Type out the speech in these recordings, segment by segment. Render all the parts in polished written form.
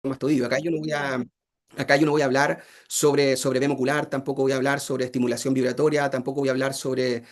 mastoideo. Acá yo no voy a hablar sobre vemo ocular, tampoco voy a hablar sobre estimulación vibratoria, tampoco voy a hablar sobre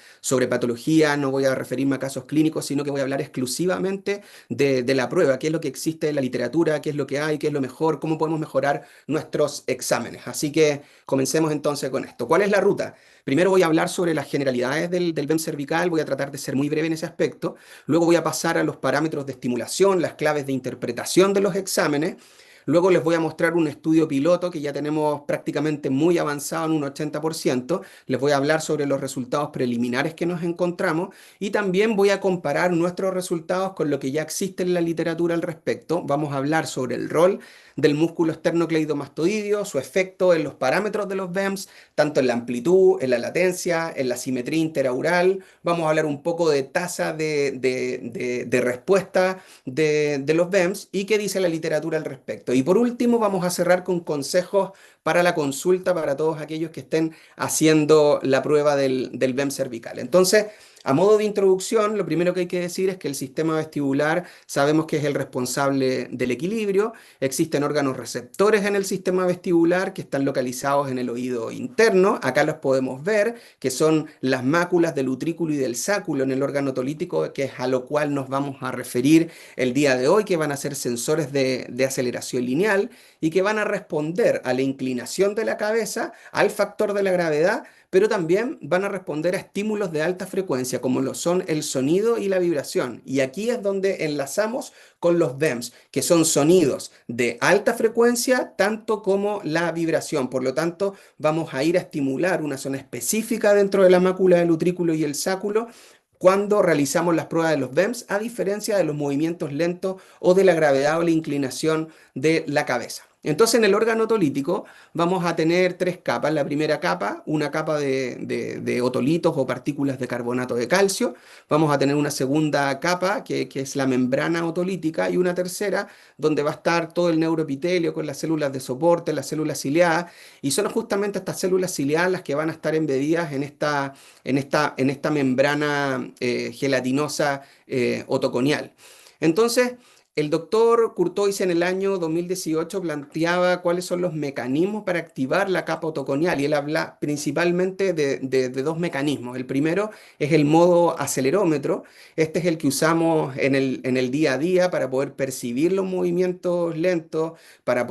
patología, no voy a referirme a casos clínicos, sino que voy a hablar exclusivamente de la prueba, qué es lo que existe en la literatura, qué es lo que hay, qué es lo mejor, cómo podemos mejorar nuestros exámenes. Así que comencemos entonces con esto. ¿Cuál es la ruta? Primero voy a hablar sobre las generalidades del BEM cervical, voy a tratar de ser muy breve en ese aspecto. Luego voy a pasar a los parámetros de estimulación, las claves de interpretación de los exámenes. Luego les voy a mostrar un estudio piloto que ya tenemos prácticamente muy avanzado en un 80%. Les voy a hablar sobre los resultados preliminares que nos encontramos y también voy a comparar nuestros resultados con lo que ya existe en la literatura al respecto. Vamos a hablar sobre el rol del músculo esternocleidomastoideo, su efecto en los parámetros de los BEMS, tanto en la amplitud, en la latencia, en la simetría interaural. Vamos a hablar un poco de tasa de respuesta de los BEMS y qué dice la literatura al respecto. Y por último, vamos a cerrar con consejos para la consulta para todos aquellos que estén haciendo la prueba del BEM cervical. Entonces, a modo de introducción, lo primero que hay que decir es que el sistema vestibular sabemos que es el responsable del equilibrio. Existen órganos receptores en el sistema vestibular que están localizados en el oído interno. Acá los podemos ver, que son las máculas del utrículo y del sáculo en el órgano otolítico, que es a lo cual nos vamos a referir el día de hoy, que van a ser sensores de aceleración lineal y que van a responder a la inclinación de la cabeza, al factor de la gravedad, pero también van a responder a estímulos de alta frecuencia, como lo son el sonido y la vibración. Y aquí es donde enlazamos con los BEMS, que son sonidos de alta frecuencia, tanto como la vibración. Por lo tanto, vamos a ir a estimular una zona específica dentro de la mácula del utrículo y el sáculo cuando realizamos las pruebas de los BEMS, a diferencia de los movimientos lentos o de la gravedad o la inclinación de la cabeza. Entonces, en el órgano otolítico vamos a tener tres capas. La primera capa, una capa de otolitos o partículas de carbonato de calcio. Vamos a tener una segunda capa, que es la membrana otolítica, y una tercera, donde va a estar todo el neuroepitelio con las células de soporte, las células ciliadas, y son justamente estas células ciliadas las que van a estar embedidas en esta membrana gelatinosa otoconial. Entonces, el doctor Courtois en el año 2018 planteaba cuáles son los mecanismos para activar la capa otoconial y él habla principalmente de dos mecanismos. El primero es el modo acelerómetro. Este es el que usamos en el día a día para poder percibir los movimientos lentos, para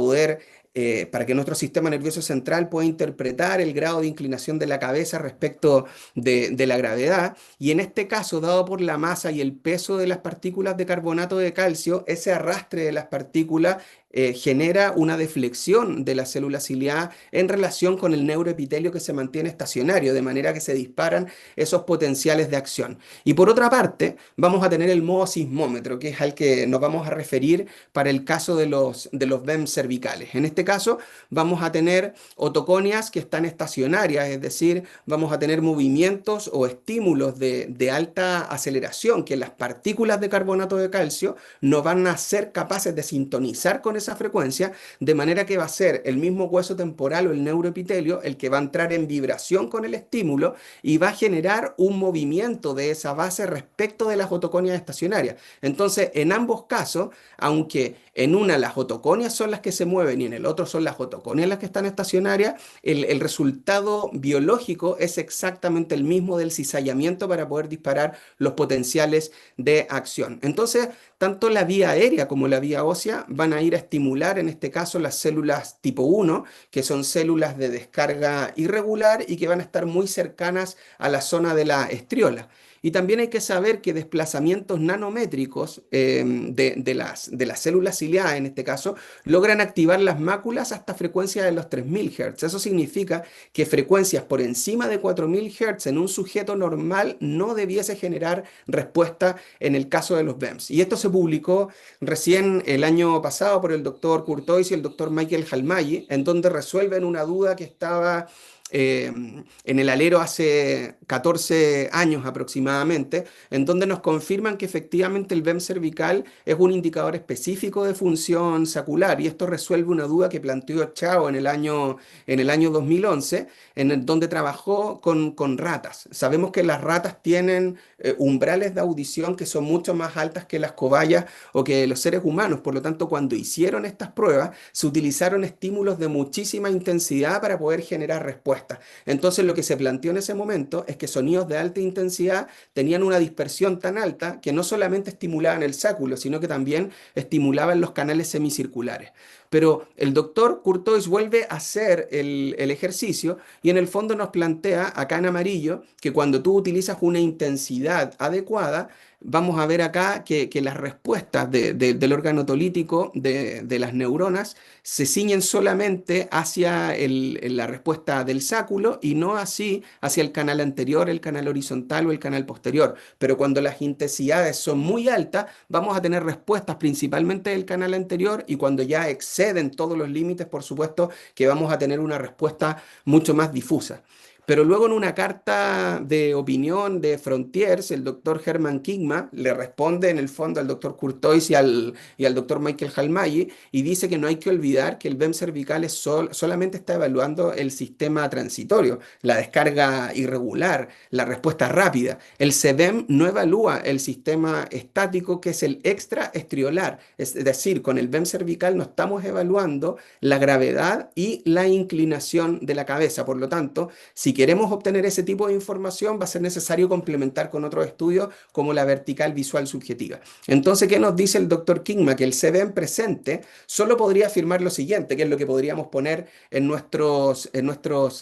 que nuestro sistema nervioso central pueda interpretar el grado de inclinación de la cabeza respecto de la gravedad. Y en este caso, dado por la masa y el peso de las partículas de carbonato de calcio, ese arrastre de las partículas genera una deflexión de la célula ciliada en relación con el neuroepitelio que se mantiene estacionario, de manera que se disparan esos potenciales de acción. Y por otra parte, vamos a tener el modo sismómetro, que es al que nos vamos a referir para el caso de los BEM cervicales. En este caso, vamos a tener otoconias que están estacionarias, es decir, vamos a tener movimientos o estímulos de alta aceleración que las partículas de carbonato de calcio no van a ser capaces de sintonizar con esa frecuencia, de manera que va a ser el mismo hueso temporal o el neuroepitelio el que va a entrar en vibración con el estímulo y va a generar un movimiento de esa base respecto de las otoconias estacionarias. Entonces, en ambos casos, aunque en una las otoconias son las que se mueven y en el otro son las otoconias las que están estacionarias, el resultado biológico es exactamente el mismo del cizallamiento para poder disparar los potenciales de acción. Entonces, tanto la vía aérea como la vía ósea van a ir a estimular, en este caso, las células tipo 1, que son células de descarga irregular y que van a estar muy cercanas a la zona de la estriola. Y también hay que saber que desplazamientos nanométricos de las células ciliadas, en este caso, logran activar las máculas hasta frecuencias de los 3000 Hz. Eso significa que frecuencias por encima de 4000 Hz en un sujeto normal no debiese generar respuesta en el caso de los BEMS. Y esto se publicó recién el año pasado por el doctor Courtois y el doctor Michael Halmagyi, en donde resuelven una duda que estaba eh, en el alero hace 14 años aproximadamente, en donde nos confirman que efectivamente el BEM cervical es un indicador específico de función sacular y esto resuelve una duda que planteó Chao en el año 2011, donde trabajó con ratas. Sabemos que las ratas tienen umbrales de audición que son mucho más altas que las cobayas o que los seres humanos. Por lo tanto, cuando hicieron estas pruebas, se utilizaron estímulos de muchísima intensidad para poder generar respuestas. Entonces, lo que se planteó en ese momento es que sonidos de alta intensidad tenían una dispersión tan alta que no solamente estimulaban el sáculo, sino que también estimulaban los canales semicirculares. Pero el doctor Courtois vuelve a hacer el ejercicio y en el fondo nos plantea acá en amarillo que cuando tú utilizas una intensidad adecuada, vamos a ver acá que las respuestas del órgano otolítico de las neuronas se ciñen solamente hacia la respuesta del sáculo y no así hacia el canal anterior, el canal horizontal o el canal posterior. Pero cuando las intensidades son muy altas, vamos a tener respuestas principalmente del canal anterior y cuando ya exceden todos los límites, por supuesto que vamos a tener una respuesta mucho más difusa. Pero luego en una carta de opinión de Frontiers, el doctor Herman Kingma le responde en el fondo al doctor Courtois y al doctor Michael Halmagyi y dice que no hay que olvidar que el BEM cervical solamente está evaluando el sistema transitorio, la descarga irregular, la respuesta rápida. El CBEM no evalúa el sistema estático que es el extraestriolar, es decir, con el BEM cervical no estamos evaluando la gravedad y la inclinación de la cabeza. Por lo tanto, si queremos obtener ese tipo de información, va a ser necesario complementar con otros estudios como la vertical visual subjetiva. Entonces, ¿qué nos dice el doctor Kingma? Que el CBEM presente solo podría afirmar lo siguiente, que es lo que podríamos poner en nuestros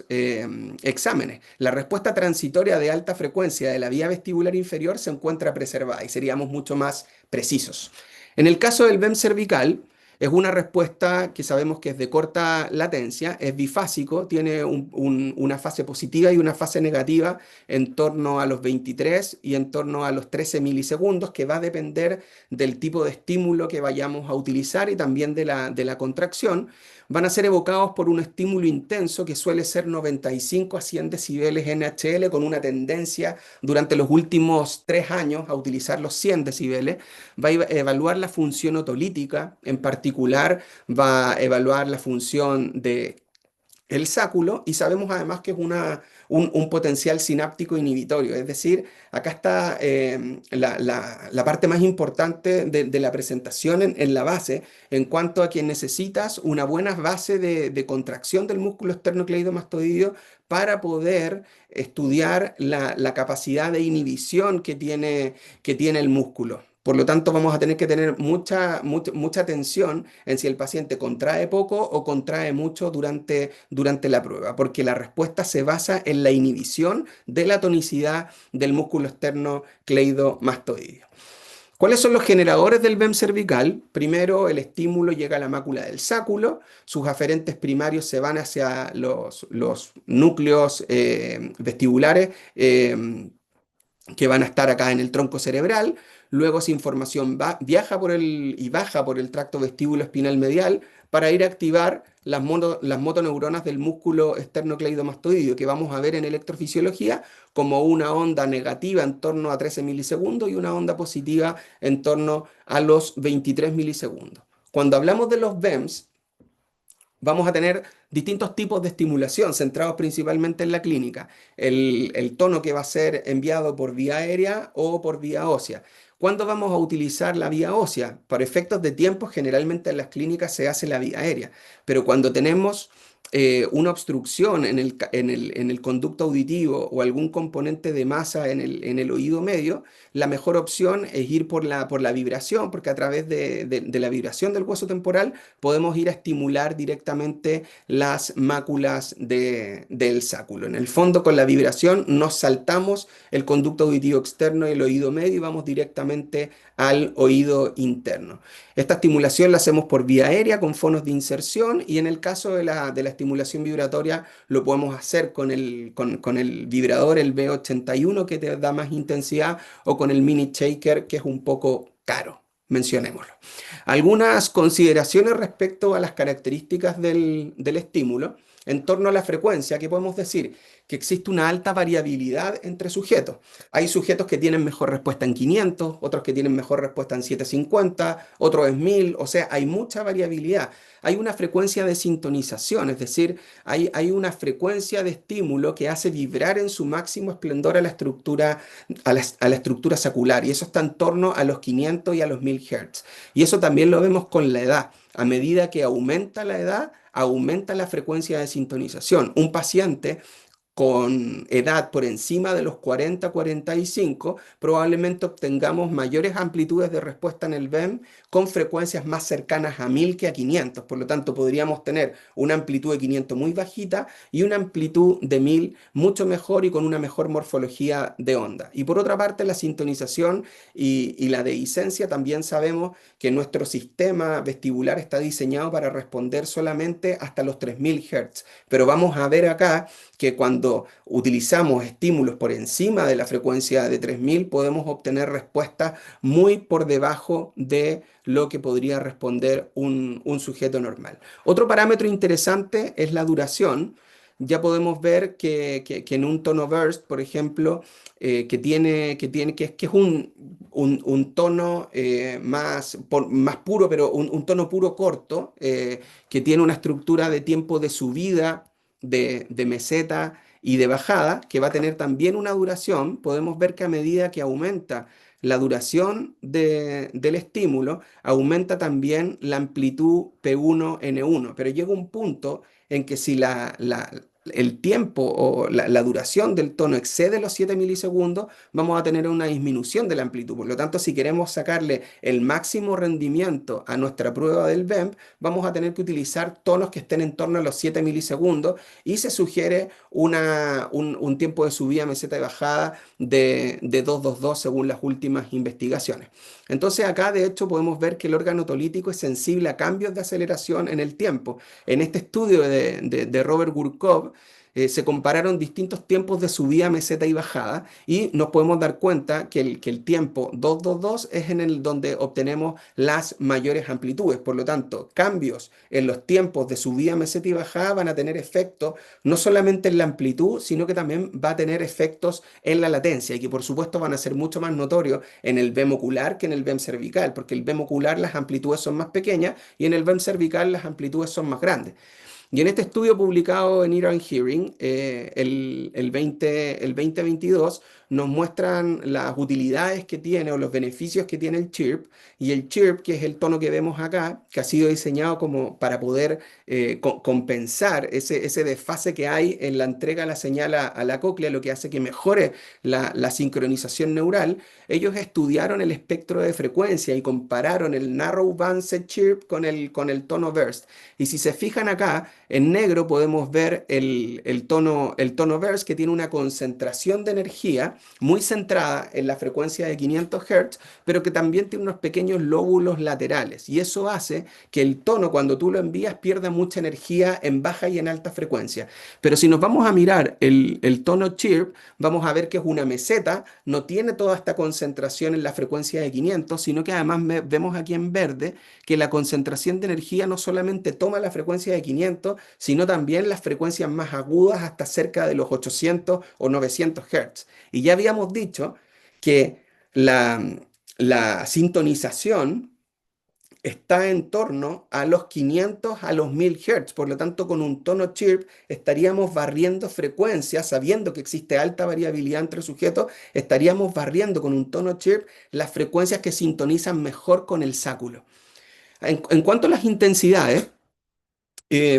exámenes. La respuesta transitoria de alta frecuencia de la vía vestibular inferior se encuentra preservada y seríamos mucho más precisos. En el caso del BEM cervical, es una respuesta que sabemos que es de corta latencia, es bifásico, tiene una fase positiva y una fase negativa en torno a los 23 y en torno a los 13 milisegundos, que va a depender del tipo de estímulo que vayamos a utilizar y también de la contracción. Van a ser evocados por un estímulo intenso que suele ser 95 a 100 decibeles NHL, con una tendencia durante los últimos 3 años a utilizar los 100 decibeles. Va a evaluar la función otolítica, en particular va a evaluar la función de el sáculo y sabemos además que es un potencial sináptico inhibitorio, es decir, acá está la parte más importante de la presentación en la base, en cuanto a que necesitas una buena base de contracción del músculo esternocleidomastoideo para poder estudiar la capacidad de inhibición que tiene el músculo. Por lo tanto, vamos a tener que tener mucha atención en si el paciente contrae poco o contrae mucho durante la prueba, porque la respuesta se basa en la inhibición de la tonicidad del músculo externo cleidomastoideo. ¿Cuáles son los generadores del BEM cervical? Primero, el estímulo llega a la mácula del sáculo, sus aferentes primarios se van hacia los núcleos vestibulares que van a estar acá en el tronco cerebral. Luego esa información viaja y baja por el tracto vestíbulo espinal medial para ir a activar las motoneuronas del músculo esternocleidomastoideo que vamos a ver en electrofisiología como una onda negativa en torno a 13 milisegundos y una onda positiva en torno a los 23 milisegundos. Cuando hablamos de los BEMS, vamos a tener distintos tipos de estimulación centrados principalmente en la clínica. El tono que va a ser enviado por vía aérea o por vía ósea. ¿Cuándo vamos a utilizar la vía ósea? Para efectos de tiempo, generalmente en las clínicas se hace la vía aérea, pero cuando tenemos una obstrucción en el conducto auditivo o algún componente de masa en el oído medio, la mejor opción es ir por la vibración, porque a través de la vibración del hueso temporal podemos ir a estimular directamente las máculas del sáculo. En el fondo, con la vibración nos saltamos el conducto auditivo externo y el oído medio y vamos directamente al oído interno. Esta estimulación la hacemos por vía aérea con fonos de inserción y en el caso de la estimulación vibratoria lo podemos hacer con el vibrador, el B81 que te da más intensidad o con el mini shaker que es un poco caro, mencionémoslo. Algunas consideraciones respecto a las características del estímulo. en torno a la frecuencia, ¿qué podemos decir? Que existe una alta variabilidad entre sujetos. Hay sujetos que tienen mejor respuesta en 500, otros que tienen mejor respuesta en 750, otros en 1000, o sea, hay mucha variabilidad. Hay una frecuencia de sintonización, es decir, hay una frecuencia de estímulo que hace vibrar en su máximo esplendor a la estructura, a la estructura sacular, y eso está en torno a los 500 y a los 1000 Hz. Y eso también lo vemos con la edad. A medida que aumenta la edad, aumenta la frecuencia de sintonización. Un paciente con edad por encima de los 40-45, probablemente obtengamos mayores amplitudes de respuesta en el BEM con frecuencias más cercanas a 1000 que a 500. Por lo tanto, podríamos tener una amplitud de 500 muy bajita y una amplitud de 1000 mucho mejor y con una mejor morfología de onda. Y por otra parte, la sintonización y la dehiscencia, también sabemos que nuestro sistema vestibular está diseñado para responder solamente hasta los 3000 Hz. Pero vamos a ver acá que cuando utilizamos estímulos por encima de la frecuencia de 3000 podemos obtener respuestas muy por debajo de lo que podría responder un sujeto normal. Otro parámetro interesante es la duración. Ya podemos ver que en un tono burst, por ejemplo, que es un tono más puro, pero un tono puro corto, que tiene una estructura de tiempo de subida de meseta y de bajada, que va a tener también una duración. Podemos ver que a medida que aumenta la duración del estímulo, aumenta también la amplitud P1N1, pero llega un punto en que si el tiempo o la duración del tono excede los 7 milisegundos, vamos a tener una disminución de la amplitud. Por lo tanto, si queremos sacarle el máximo rendimiento a nuestra prueba del BEMP, vamos a tener que utilizar tonos que estén en torno a los 7 milisegundos y se sugiere un tiempo de subida, meseta y bajada de 2,22 según las últimas investigaciones. Entonces acá de hecho podemos ver que el órgano otolítico es sensible a cambios de aceleración en el tiempo. En este estudio de Robert Gurkov, se compararon distintos tiempos de subida, meseta y bajada y nos podemos dar cuenta que el tiempo 2,22 es en el donde obtenemos las mayores amplitudes. Por lo tanto, cambios en los tiempos de subida, meseta y bajada van a tener efectos no solamente en la amplitud, sino que también va a tener efectos en la latencia y que por supuesto van a ser mucho más notorios en el BEM ocular que en el BEM cervical, porque el BEM ocular las amplitudes son más pequeñas y en el BEM cervical las amplitudes son más grandes. Y en este estudio publicado en Ear and Hearing, el 2022, nos muestran las utilidades que tiene o los beneficios que tiene el chirp. Y el chirp, que es el tono que vemos acá, que ha sido diseñado como para poder compensar ese desfase que hay en la entrega de la señal a la cóclea, lo que hace que mejore la sincronización neural. Ellos estudiaron el espectro de frecuencia y compararon el narrow band set chirp con el tono burst. Y si se fijan acá, en negro podemos ver el tono burst, que tiene una concentración de energía muy centrada en la frecuencia de 500 Hz, pero que también tiene unos pequeños lóbulos laterales. Y eso hace que el tono, cuando tú lo envías, pierda mucha energía en baja y en alta frecuencia. Pero si nos vamos a mirar el tono chirp, vamos a ver que es una meseta, no tiene toda esta concentración en la frecuencia de 500, sino que además vemos aquí en verde que la concentración de energía no solamente toma la frecuencia de 500, sino también las frecuencias más agudas hasta cerca de los 800 o 900 Hz. Y ya habíamos dicho que la, la sintonización está en torno a los 500 a los 1000 Hz. Por lo tanto, con un tono chirp estaríamos barriendo frecuencias, sabiendo que existe alta variabilidad entre sujetos, estaríamos barriendo con un tono chirp las frecuencias que sintonizan mejor con el sáculo. En cuanto a las intensidades,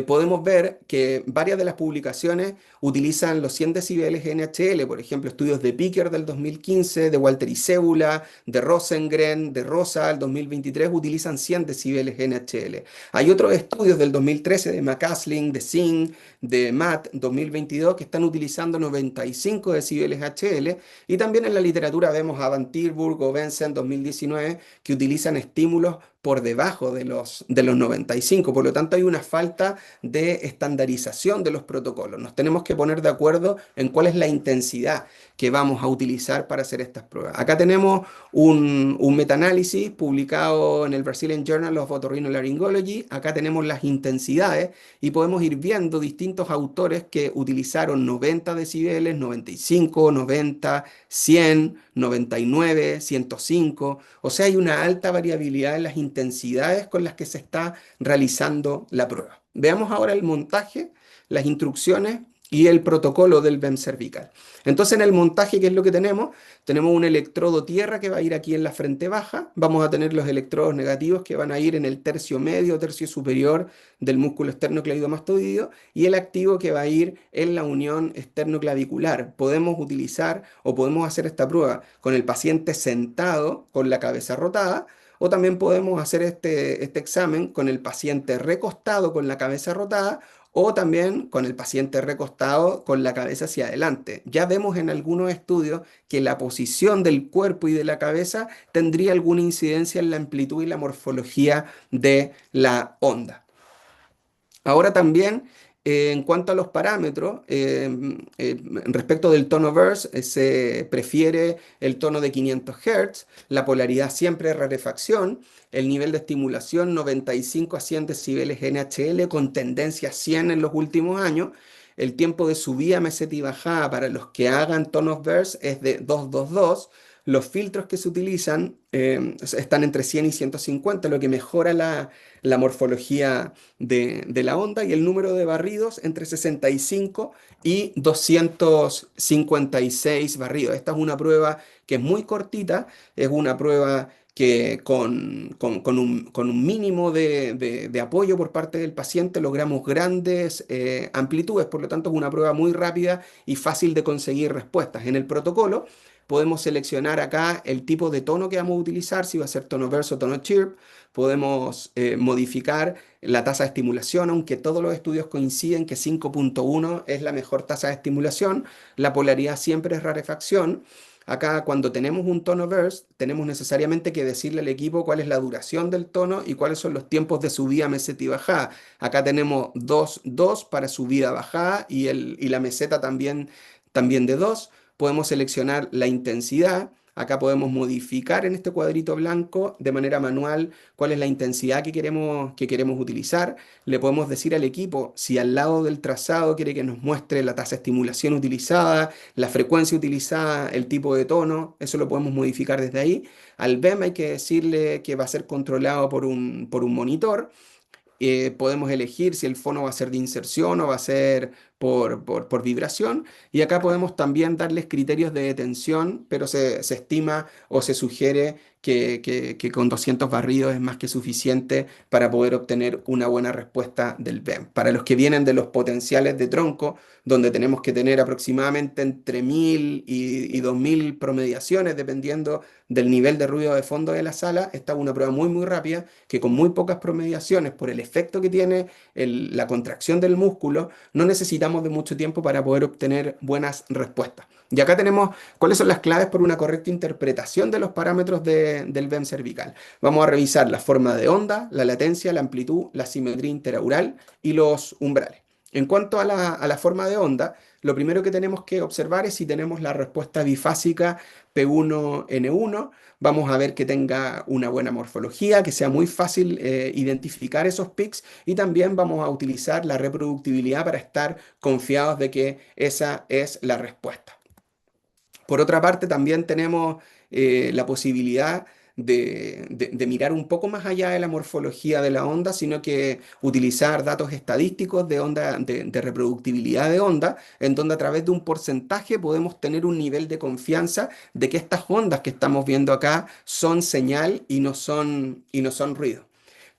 podemos ver que varias de las publicaciones utilizan los 100 decibeles NHL, por ejemplo, estudios de Picker del 2015, de Walter y Cébula, de Rosengren, de Rosa del 2023 utilizan 100 decibeles NHL. Hay otros estudios del 2013 de McCaslin, de Singh, de Matt 2022 que están utilizando 95 decibeles HL, y también en la literatura vemos a Van Tilburg o Benson 2019 que utilizan estímulos por debajo de los 95. Por lo tanto, hay una falta de estandarización de los protocolos. Nos tenemos que poner de acuerdo en cuál es la intensidad que vamos a utilizar para hacer estas pruebas. Acá tenemos un metaanálisis publicado en el Brazilian Journal of Otorrinolaryngology. Acá tenemos las intensidades y podemos ir viendo distintos autores que utilizaron 90 decibeles, 95, 90, 100, 99, 105. O sea, hay una alta variabilidad en las intensidades con las que se está realizando la prueba. Veamos ahora el montaje, las instrucciones y el protocolo del BEM cervical. Entonces, en el montaje, ¿qué es lo que tenemos? Tenemos un electrodo tierra que va a ir aquí en la frente baja. Vamos a tener los electrodos negativos que van a ir en el tercio medio, tercio superior del músculo esternocleidomastoideo y el activo que va a ir en la unión esternoclavicular. Podemos utilizar o podemos hacer esta prueba con el paciente sentado con la cabeza rotada, o también podemos hacer este examen con el paciente recostado con la cabeza rotada, o también con el paciente recostado con la cabeza hacia adelante. Ya vemos en algunos estudios que la posición del cuerpo y de la cabeza tendría alguna incidencia en la amplitud y la morfología de la onda. Ahora también, en cuanto a los parámetros, respecto del tono verse, se prefiere el tono de 500 Hz, la polaridad siempre es rarefacción, el nivel de estimulación 95 a 100 decibeles NHL con tendencia a 100 en los últimos años. El tiempo de subida, meseta y bajada para los que hagan tonos verse es de 222. Los filtros que se utilizan están entre 100 y 150, lo que mejora la morfología de la onda, y el número de barridos entre 65 y 256 barridos. Esta es una prueba que es muy cortita, es una prueba que con un mínimo de apoyo por parte del paciente logramos grandes amplitudes. Por lo tanto, es una prueba muy rápida y fácil de conseguir respuestas. En el protocolo podemos seleccionar acá el tipo de tono que vamos a utilizar, si va a ser tono verse o tono chirp. Podemos modificar la tasa de estimulación, aunque todos los estudios coinciden que 5.1 es la mejor tasa de estimulación. La polaridad siempre es rarefacción. Acá, cuando tenemos un tono verse, tenemos necesariamente que decirle al equipo cuál es la duración del tono y cuáles son los tiempos de subida, meseta y bajada. Acá tenemos 2, 2 para subida, bajada, y la meseta también de 2. Podemos seleccionar la intensidad. Acá podemos modificar en este cuadrito blanco de manera manual cuál es la intensidad que queremos utilizar. Le podemos decir al equipo si al lado del trazado quiere que nos muestre la tasa de estimulación utilizada, la frecuencia utilizada, el tipo de tono. Eso lo podemos modificar desde ahí. Al BEM hay que decirle que va a ser controlado por un monitor. Podemos elegir si el fono va a ser de inserción o va a ser por vibración. Y acá podemos también darles criterios de detención, pero se estima o se sugiere que con 200 barridos es más que suficiente para poder obtener una buena respuesta del BEM. Para los que vienen de los potenciales de tronco, donde tenemos que tener aproximadamente entre 1000 y 2000 promediaciones, dependiendo del nivel de ruido de fondo de la sala, esta es una prueba muy rápida que con muy pocas promediaciones, por el efecto que tiene la contracción del músculo, no necesitamos de mucho tiempo para poder obtener buenas respuestas. Y acá tenemos cuáles son las claves por una correcta interpretación de los parámetros del BEM cervical. Vamos a revisar la forma de onda, la latencia, la amplitud, la simetría interaural y los umbrales. En cuanto a la forma de onda, lo primero que tenemos que observar es si tenemos la respuesta bifásica P1N1. Vamos a ver que tenga una buena morfología, que sea muy fácil identificar esos pics, y también vamos a utilizar la reproductibilidad para estar confiados de que esa es la respuesta. Por otra parte, también tenemos la posibilidad de mirar un poco más allá de la morfología de la onda, sino que utilizar datos estadísticos de onda, de reproductibilidad de onda, en donde a través de un porcentaje podemos tener un nivel de confianza de que estas ondas que estamos viendo acá son señal y no son ruido.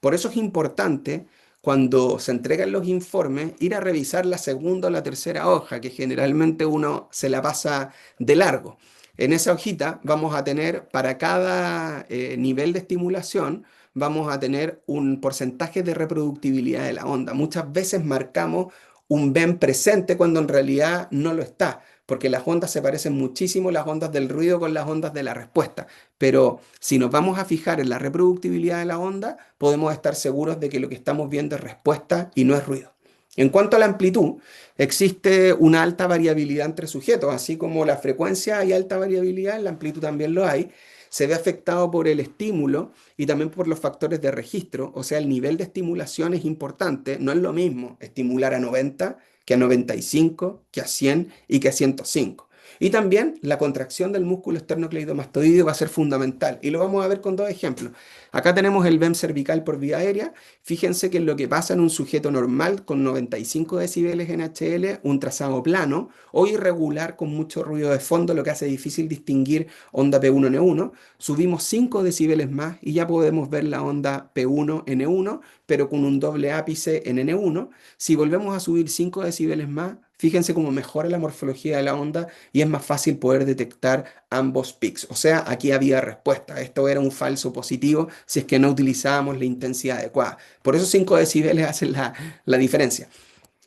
Por eso es importante, cuando se entregan los informes, ir a revisar la segunda o la tercera hoja, que generalmente uno se la pasa de largo. En esa hojita vamos a tener para cada nivel de estimulación, vamos a tener un porcentaje de reproductibilidad de la onda. Muchas veces marcamos un BEM presente cuando en realidad no lo está. porque las ondas se parecen muchísimo, las ondas del ruido con las ondas de la respuesta. Pero si nos vamos a fijar en la reproductibilidad de la onda, podemos estar seguros de que lo que estamos viendo es respuesta y no es ruido. En cuanto a la amplitud, existe una alta variabilidad entre sujetos, así como la frecuencia hay alta variabilidad, la amplitud también lo hay. Se ve afectado por el estímulo y también por los factores de registro, o sea, el nivel de estimulación es importante, no es lo mismo estimular a 90 que a 95, que a 100 y que a 105. Y también la contracción del músculo esternocleidomastoideo va a ser fundamental. Y lo vamos a ver con dos ejemplos. Acá tenemos el BEM cervical por vía aérea. Fíjense que es lo que pasa en un sujeto normal con 95 decibeles en HL, un trazado plano o irregular con mucho ruido de fondo, lo que hace difícil distinguir onda P1N1. Subimos 5 decibeles más y ya podemos ver la onda P1N1, pero con un doble ápice en N1. Si volvemos a subir 5 decibeles más, fíjense cómo mejora la morfología de la onda y es más fácil poder detectar ambos peaks. O sea, aquí había respuesta. Esto era un falso positivo si es que no utilizábamos la intensidad adecuada. Por eso 5 decibeles hacen la diferencia.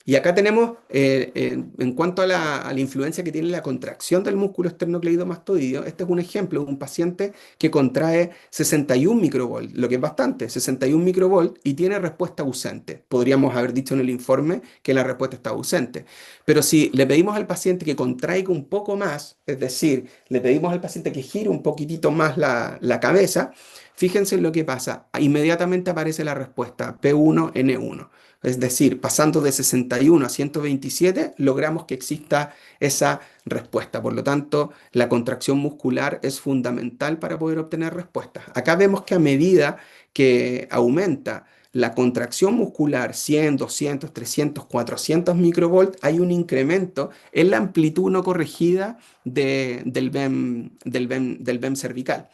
Y acá tenemos, en cuanto a la influencia que tiene la contracción del músculo esternocleidomastoideo, este es un ejemplo de un paciente que contrae 61 microvolt, lo que es bastante, 61 microvolt, y tiene respuesta ausente. Podríamos haber dicho en el informe que la respuesta está ausente. Pero si le pedimos al paciente que contraiga un poco más, es decir, le pedimos al paciente que gire un poquitito más la cabeza, fíjense en lo que pasa. Inmediatamente aparece la respuesta P1N1. Es decir, pasando de 61 a 127, logramos que exista esa respuesta. Por lo tanto, la contracción muscular es fundamental para poder obtener respuestas. Acá vemos que a medida que aumenta la contracción muscular 100, 200, 300, 400 microvolt, hay un incremento en la amplitud no corregida del BEM cervical.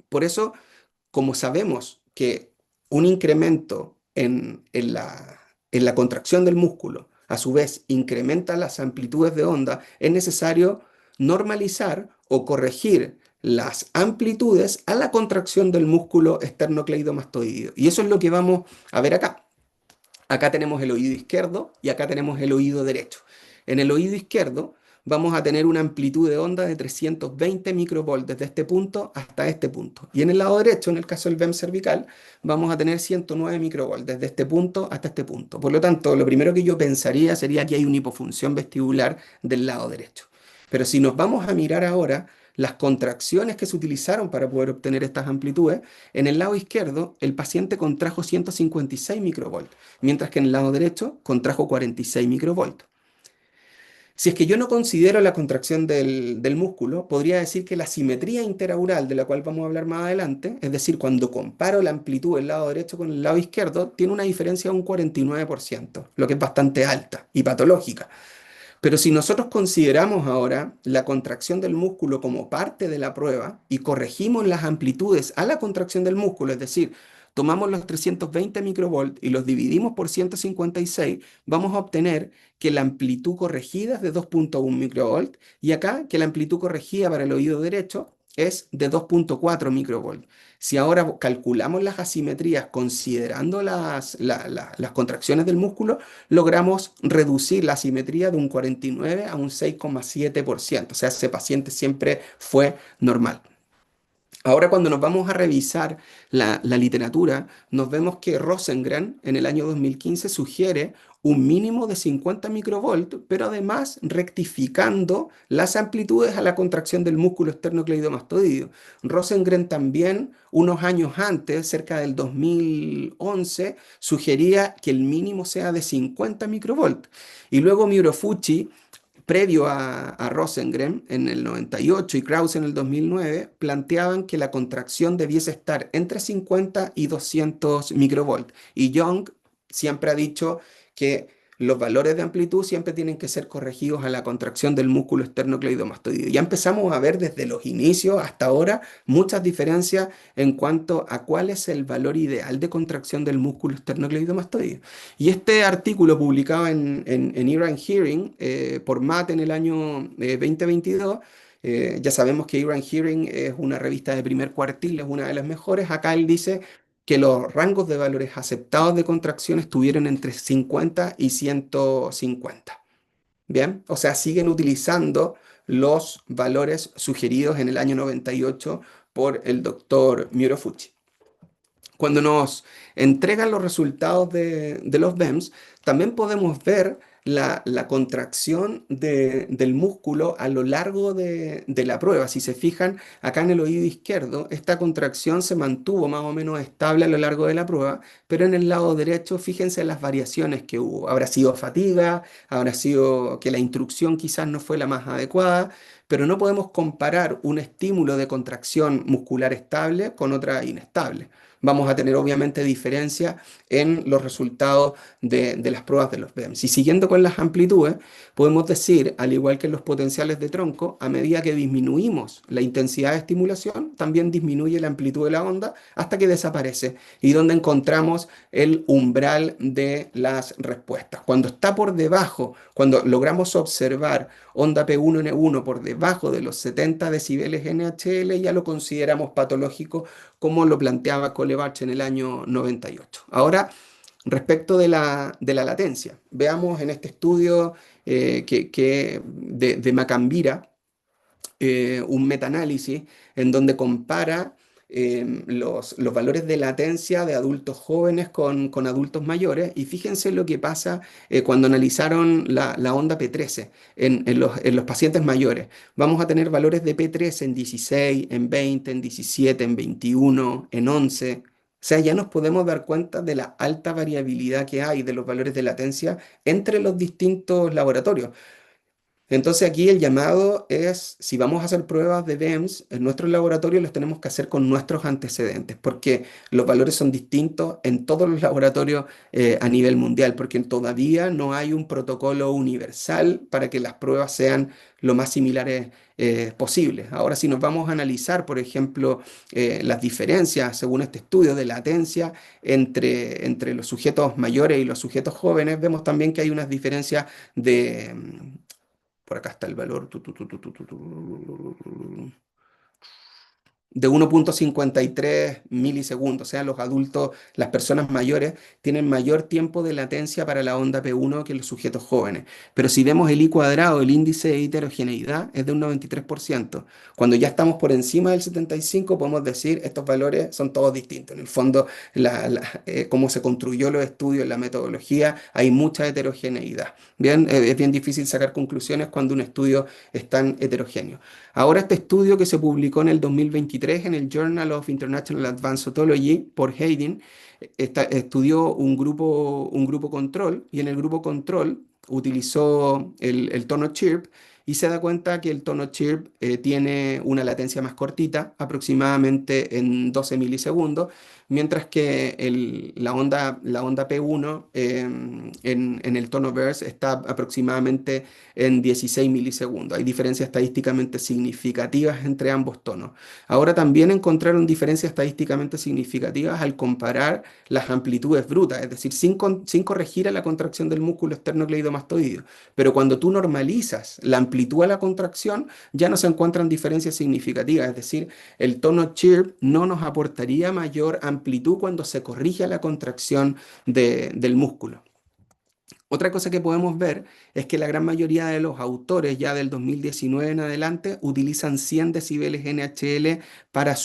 Por eso, como sabemos que un incremento en la contracción del músculo, a su vez, incrementa las amplitudes de onda, es necesario normalizar o corregir las amplitudes a la contracción del músculo esternocleidomastoideo. Y eso es lo que vamos a ver acá. Acá tenemos el oído izquierdo y acá tenemos el oído derecho. En el oído izquierdo vamos a tener una amplitud de onda de 320 microvolt desde este punto hasta este punto. Y en el lado derecho, en el caso del BEM cervical, vamos a tener 109 microvolt desde este punto hasta este punto. Por lo tanto, lo primero que yo pensaría sería que hay una hipofunción vestibular del lado derecho. Pero si nos vamos a mirar ahora las contracciones que se utilizaron para poder obtener estas amplitudes, en el lado izquierdo el paciente contrajo 156 microvolt, mientras que en el lado derecho contrajo 46 microvolt. Si es que yo no considero la contracción del músculo, podría decir que la simetría interaural, de la cual vamos a hablar más adelante, es decir, cuando comparo la amplitud del lado derecho con el lado izquierdo, tiene una diferencia de un 49%, lo que es bastante alta y patológica. Pero si nosotros consideramos ahora la contracción del músculo como parte de la prueba y corregimos las amplitudes a la contracción del músculo, es decir, tomamos los 320 microvolt y los dividimos por 156, vamos a obtener que la amplitud corregida es de 2.1 microvolt y acá que la amplitud corregida para el oído derecho es de 2.4 microvolt. Si ahora calculamos las asimetrías considerando las contracciones del músculo, logramos reducir la asimetría de un 49 a un 6,7%. O sea, ese paciente siempre fue normal. Ahora, cuando nos vamos a revisar la literatura, nos vemos que Rosengren en el año 2015 sugiere un mínimo de 50 microvolt, pero además rectificando las amplitudes a la contracción del músculo esternocleidomastoideo. Rosengren también, unos años antes, cerca del 2011, sugería que el mínimo sea de 50 microvolt. Y luego Mirofuchi previo a Rosengren en el 98 y Krause en el 2009, planteaban que la contracción debiese estar entre 50 y 200 microvolt. Y Young siempre ha dicho que los valores de amplitud siempre tienen que ser corregidos a la contracción del músculo esternocleidomastoideo. Ya empezamos a ver desde los inicios hasta ahora muchas diferencias en cuanto a cuál es el valor ideal de contracción del músculo esternocleidomastoideo. Y este artículo publicado en Ear and Hearing por MAT en el año 2022, ya sabemos que Ear and Hearing es una revista de primer cuartil, es una de las mejores. Acá él dice que los rangos de valores aceptados de contracción estuvieron entre 50 y 150. Bien, o sea, siguen utilizando los valores sugeridos en el año 98 por el doctor Murafuchi. Cuando nos entregan los resultados de los BEMS, también podemos ver la contracción del músculo a lo largo de la prueba. Si se fijan, acá en el oído izquierdo, esta contracción se mantuvo más o menos estable a lo largo de la prueba, pero en el lado derecho, fíjense en las variaciones que hubo. Habrá sido fatiga, habrá sido que la instrucción quizás no fue la más adecuada, pero no podemos comparar un estímulo de contracción muscular estable con otra inestable. Vamos a tener obviamente diferencia en los resultados de las pruebas de los BEMS. Y siguiendo con las amplitudes, podemos decir, al igual que en los potenciales de tronco, a medida que disminuimos la intensidad de estimulación, también disminuye la amplitud de la onda hasta que desaparece y donde encontramos el umbral de las respuestas. Cuando está por debajo, cuando logramos observar onda P1N1 por debajo de los 70 decibeles NHL, ya lo consideramos patológico como lo planteaba Colebach en el año 98. Ahora, respecto de la latencia, veamos en este estudio de Macambira, un metaanálisis en donde compara los valores de latencia de adultos jóvenes con adultos mayores y fíjense lo que pasa cuando analizaron la onda P13 en los pacientes mayores. Vamos a tener valores de P13 en 16, en 20, en 17, en 21, en 11. O sea, ya nos podemos dar cuenta de la alta variabilidad que hay de los valores de latencia entre los distintos laboratorios. Entonces aquí el llamado es, si vamos a hacer pruebas de BEMS, en nuestros laboratorios los tenemos que hacer con nuestros antecedentes, porque los valores son distintos en todos los laboratorios a nivel mundial, porque todavía no hay un protocolo universal para que las pruebas sean lo más similares posibles. Ahora, si nos vamos a analizar, por ejemplo, las diferencias, según este estudio, de latencia entre los sujetos mayores y los sujetos jóvenes, vemos también que hay unas diferencias de por acá está el valor. De 1,53 milisegundos. O sea, los adultos, las personas mayores, tienen mayor tiempo de latencia para la onda P1 que los sujetos jóvenes. Pero si vemos el I cuadrado, el índice de heterogeneidad es de un 93%. Cuando ya estamos por encima del 75, podemos decir estos valores son todos distintos. En el fondo, cómo se construyó los estudios, la metodología, hay mucha heterogeneidad. Bien, es bien difícil sacar conclusiones cuando un estudio es tan heterogéneo. Ahora este estudio que se publicó en el 2023 en el Journal of International Advanced Otology por Hayden, estudió un grupo control y en el grupo control utilizó el tono chirp y se da cuenta que el tono chirp tiene una latencia más cortita, aproximadamente en 12 milisegundos, mientras que la onda P1 en el tono verse está aproximadamente en 16 milisegundos. Hay diferencias estadísticamente significativas entre ambos tonos. Ahora también encontraron diferencias estadísticamente significativas al comparar las amplitudes brutas, es decir, sin corregir a la contracción del músculo esternocleidomastoideo. Pero cuando tú normalizas la amplitud a la contracción, ya no se encuentran diferencias significativas, es decir, el tono chirp no nos aportaría mayor amplitud cuando se corrige la contracción del músculo. Otra cosa que podemos ver es que la gran mayoría de los autores ya del 2019 en adelante utilizan 100 decibeles NHL para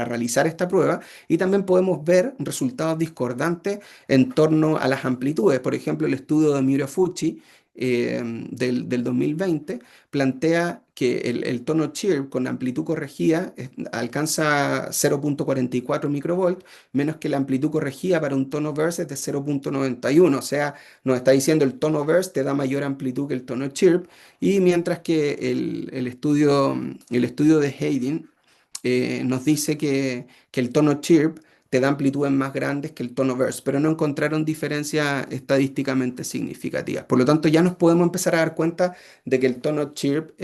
realizar esta prueba y también podemos ver resultados discordantes en torno a las amplitudes. Por ejemplo, el estudio de Murafuchi del 2020 plantea que el tono chirp con amplitud corregida alcanza 0,44 microvolt, menos que la amplitud corregida para un tono verse es de 0,91. O sea, nos está diciendo el tono verse te da mayor amplitud que el tono chirp, y mientras que el estudio de Hayden nos dice que el tono chirp te da amplitudes más grandes que el tono verse, pero no encontraron diferencias estadísticamente significativas. Por lo tanto, ya nos podemos empezar a dar cuenta de que el tono chirp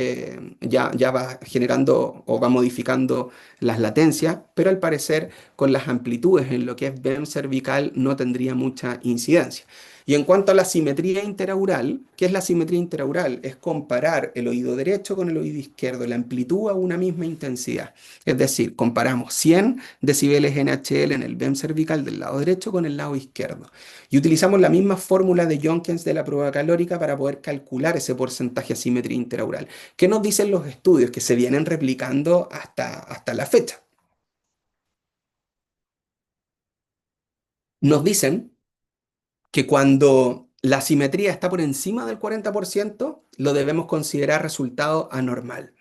ya va generando o va modificando las latencias, pero al parecer con las amplitudes en lo que es BEM cervical no tendría mucha incidencia. Y en cuanto a la simetría interaural, ¿qué es la simetría interaural? Es comparar el oído derecho con el oído izquierdo, la amplitud a una misma intensidad. Es decir, comparamos 100 decibeles NHL en el BEM cervical del lado derecho con el lado izquierdo. Y utilizamos la misma fórmula de Jonkens de la prueba calórica para poder calcular ese porcentaje de simetría interaural. ¿Qué nos dicen los estudios que se vienen replicando hasta la fecha? Nos dicen que cuando la simetría está por encima del 40%, lo debemos considerar resultado anormal.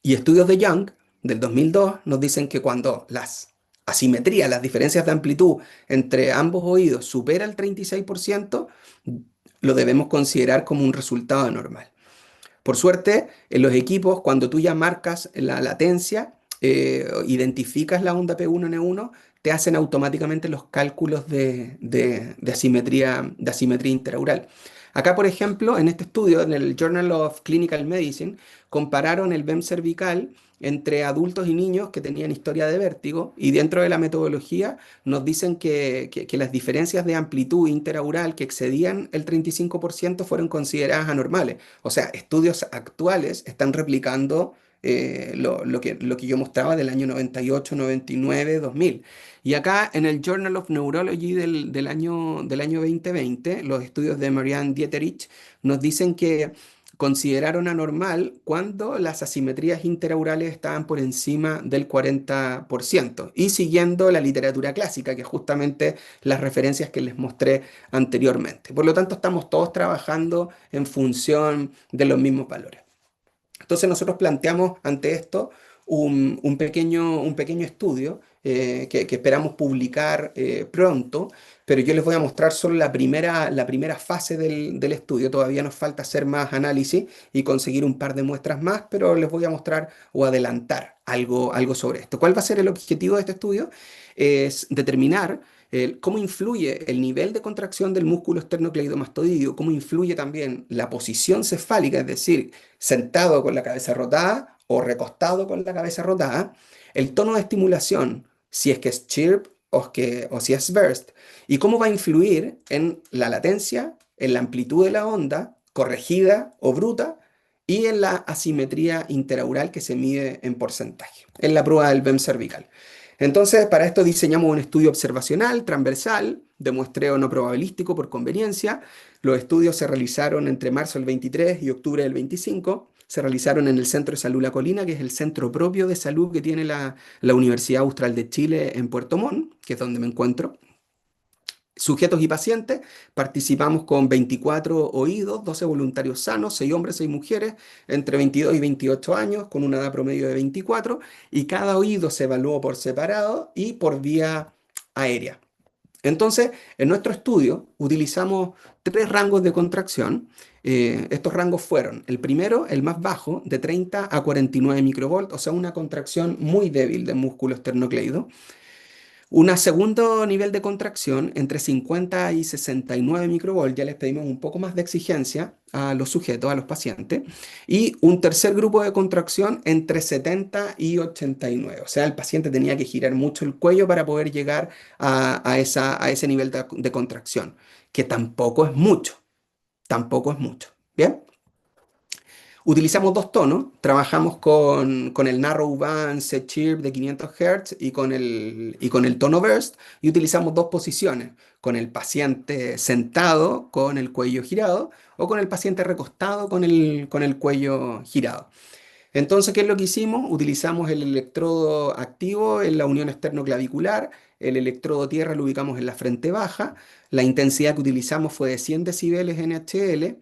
Y estudios de Young del 2002 nos dicen que cuando las asimetrías, las diferencias de amplitud entre ambos oídos supera el 36%, lo debemos considerar como un resultado anormal. Por suerte, en los equipos, cuando tú ya marcas la latencia, identificas la onda P1N1, te hacen automáticamente los cálculos de asimetría interaural. Acá, por ejemplo, en este estudio, en el Journal of Clinical Medicine, compararon el BEM cervical entre adultos y niños que tenían historia de vértigo y dentro de la metodología nos dicen que las diferencias de amplitud interaural que excedían el 35% fueron consideradas anormales. O sea, estudios actuales están replicando lo que yo mostraba del año 98, 99, 2000. Y acá en el Journal of Neurology del año 2020, los estudios de Marianne Dieterich nos dicen que consideraron anormal cuando las asimetrías interaurales estaban por encima del 40% y siguiendo la literatura clásica, que es justamente las referencias que les mostré anteriormente. Por lo tanto, estamos todos trabajando en función de los mismos valores. Entonces nosotros planteamos ante esto un pequeño estudio que esperamos publicar pronto, pero yo les voy a mostrar solo la primera fase del estudio. Todavía nos falta hacer más análisis y conseguir un par de muestras más, pero les voy a mostrar o adelantar algo sobre esto. ¿Cuál va a ser el objetivo de este estudio? Es determinar cómo influye el nivel de contracción del músculo esternocleidomastoideo, cómo influye también la posición cefálica, es decir, sentado con la cabeza rotada o recostado con la cabeza rotada, el tono de estimulación, si es que es chirp o si es burst, y cómo va a influir en la latencia, en la amplitud de la onda, corregida o bruta, y en la asimetría interaural que se mide en porcentaje, en la prueba del BEM cervical. Entonces, para esto diseñamos un estudio observacional, transversal, de muestreo no probabilístico por conveniencia. Los estudios se realizaron entre marzo del 23 y octubre del 25. Se realizaron en el Centro de Salud La Colina, que es el centro propio de salud que tiene la Universidad Austral de Chile en Puerto Montt, que es donde me encuentro. Sujetos y pacientes, participamos con 24 oídos, 12 voluntarios sanos, 6 hombres, 6 mujeres, entre 22 y 28 años, con una edad promedio de 24, y cada oído se evaluó por separado y por vía aérea. Entonces, en nuestro estudio utilizamos tres rangos de contracción. Estos rangos fueron, el primero, el más bajo, de 30 a 49 microvolt, o sea, una contracción muy débil del músculo esternocleido. Un segundo nivel de contracción entre 50 y 69 microvolt, ya les pedimos un poco más de exigencia a los sujetos, a los pacientes. Y un tercer grupo de contracción entre 70 y 89. O sea, el paciente tenía que girar mucho el cuello para poder llegar a ese nivel de contracción, que tampoco es mucho, tampoco es mucho. ¿Bien? Utilizamos dos tonos, trabajamos con el Narrow Band C-Chirp de 500 Hz y con el tono Burst y utilizamos dos posiciones, con el paciente sentado con el cuello girado o con el paciente recostado con el cuello girado. Entonces, ¿qué es lo que hicimos? Utilizamos el electrodo activo en la unión externo-clavicular, el electrodo tierra lo ubicamos en la frente baja, la intensidad que utilizamos fue de 100 decibeles NHL,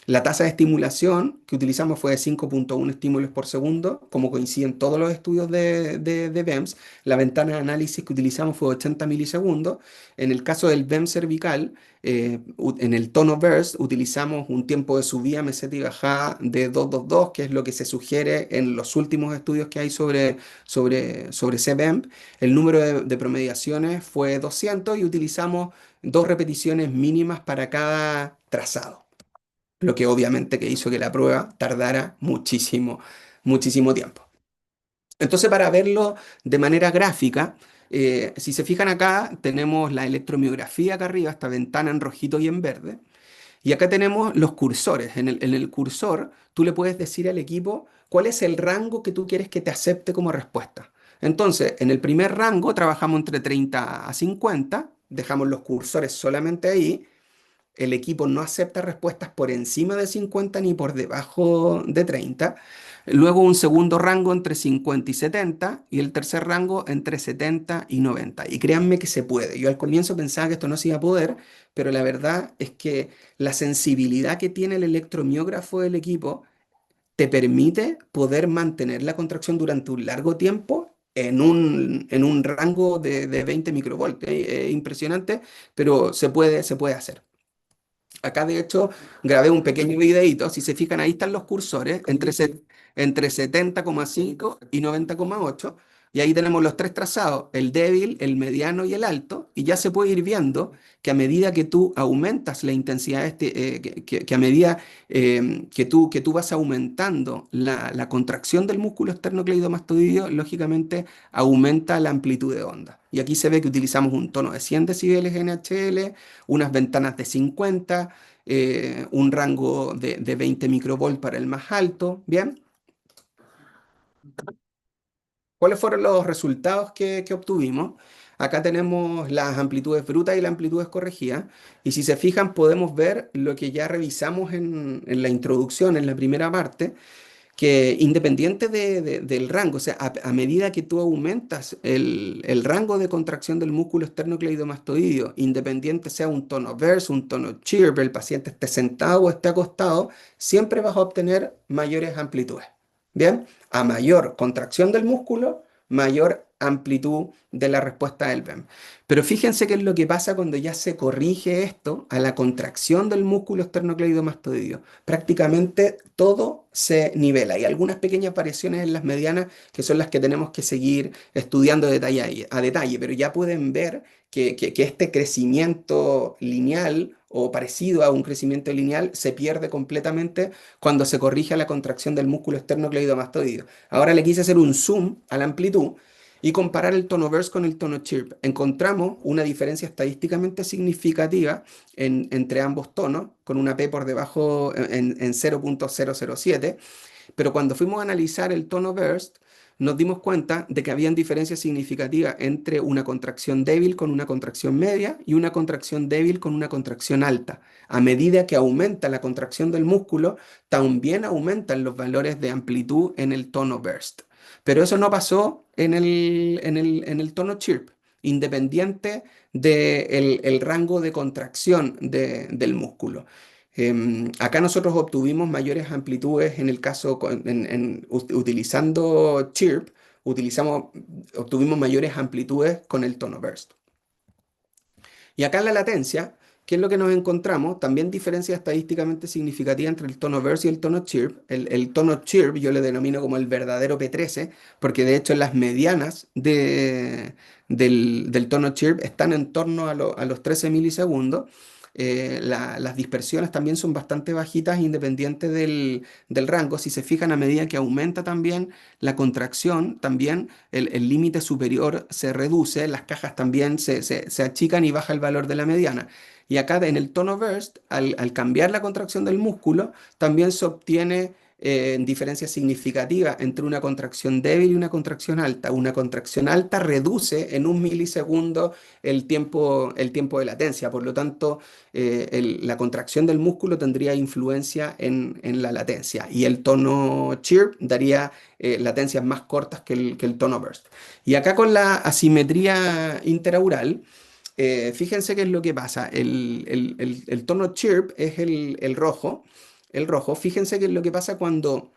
la tasa de estimulación que utilizamos fue de 5,1 estímulos por segundo, como coinciden todos los estudios de BEMS, la ventana de análisis que utilizamos fue 80 milisegundos, en el caso del BEM cervical, en el tono burst utilizamos un tiempo de subida, meseta y bajada de 2,22, que es lo que se sugiere en los últimos estudios que hay sobre CBEM. El número de promediaciones fue 200 y utilizamos dos repeticiones mínimas para cada trazado, lo que obviamente que hizo que la prueba tardara muchísimo, muchísimo tiempo. Entonces, para verlo de manera gráfica, Si se fijan acá, tenemos la electromiografía acá arriba, esta ventana en rojito y en verde. Y acá tenemos los cursores. En el cursor, tú le puedes decir al equipo cuál es el rango que tú quieres que te acepte como respuesta. Entonces, en el primer rango trabajamos entre 30 a 50, dejamos los cursores solamente ahí. El equipo no acepta respuestas por encima de 50 ni por debajo de 30. Luego un segundo rango entre 50 y 70 y el tercer rango entre 70 y 90. Y créanme que se puede. Yo al comienzo pensaba que esto no se iba a poder, pero la verdad es que la sensibilidad que tiene el electromiógrafo del equipo te permite poder mantener la contracción durante un largo tiempo en un rango de 20 microvoltios. Es impresionante, pero se puede hacer. Acá, de hecho, grabé un pequeño videíto. Si se fijan, ahí están los cursores entre 70,5 y 90,8. Y ahí tenemos los tres trazados, el débil, el mediano y el alto. Y ya se puede ir viendo que a medida que tú aumentas la intensidad, que a medida que tú vas aumentando la contracción del músculo esternocleidomastoideo, lógicamente aumenta la amplitud de onda. Y aquí se ve que utilizamos un tono de 100 decibeles NHL, unas ventanas de 50, un rango de 20 microvolt para el más alto. Bien, ¿cuáles fueron los resultados que obtuvimos? Acá tenemos las amplitudes brutas y las amplitudes corregidas. Y si se fijan, podemos ver lo que ya revisamos en la introducción, en la primera parte, que independiente del rango, o sea, a medida que tú aumentas el rango de contracción del músculo esternocleidomastoideo, independiente sea un tono verse, un tono chirp, el paciente esté sentado o esté acostado, siempre vas a obtener mayores amplitudes. Bien, a mayor contracción del músculo, mayor amplitud de la respuesta del BEM. Pero fíjense qué es lo que pasa cuando ya se corrige esto a la contracción del músculo esternocleidomastoideo. Prácticamente todo se nivela. Hay algunas pequeñas variaciones en las medianas que son las que tenemos que seguir estudiando a detalle, pero ya pueden ver que este crecimiento lineal o parecido a un crecimiento lineal se pierde completamente cuando se corrige a la contracción del músculo esternocleidomastoideo. Ahora le quise hacer un zoom a la amplitud y comparar el tono verse con el tono chirp. Encontramos una diferencia estadísticamente significativa entre ambos tonos, con una P por debajo en 0,007, pero cuando fuimos a analizar el tono burst, nos dimos cuenta de que habían diferencias significativas entre una contracción débil con una contracción media y una contracción débil con una contracción alta. A medida que aumenta la contracción del músculo, también aumentan los valores de amplitud en el tono burst. Pero eso no pasó en el tono chirp, independiente del rango de contracción del músculo. Acá nosotros obtuvimos mayores amplitudes en el caso, utilizando chirp, obtuvimos mayores amplitudes con el tono burst. Y acá en la latencia, ¿qué es lo que nos encontramos? También diferencia estadísticamente significativa entre el tono verse y el tono chirp. El tono chirp yo le denomino como el verdadero P13, porque de hecho las medianas del tono chirp están en torno a los 13 milisegundos. Las dispersiones también son bastante bajitas independiente del rango. Si se fijan, a medida que aumenta también la contracción, también el límite superior se reduce, las cajas también se achican y baja el valor de la mediana. Y acá en el tono burst, al cambiar la contracción del músculo, también se obtiene diferencia significativa entre una contracción débil y una contracción alta. Una contracción alta reduce en 1 milisegundo el tiempo de latencia. Por lo tanto, la contracción del músculo tendría influencia en la latencia. Y el tono chirp daría latencias más cortas que el tono burst. Y acá con la asimetría interaural, fíjense qué es lo que pasa. El tono chirp es el rojo. El rojo, fíjense qué es lo que pasa cuando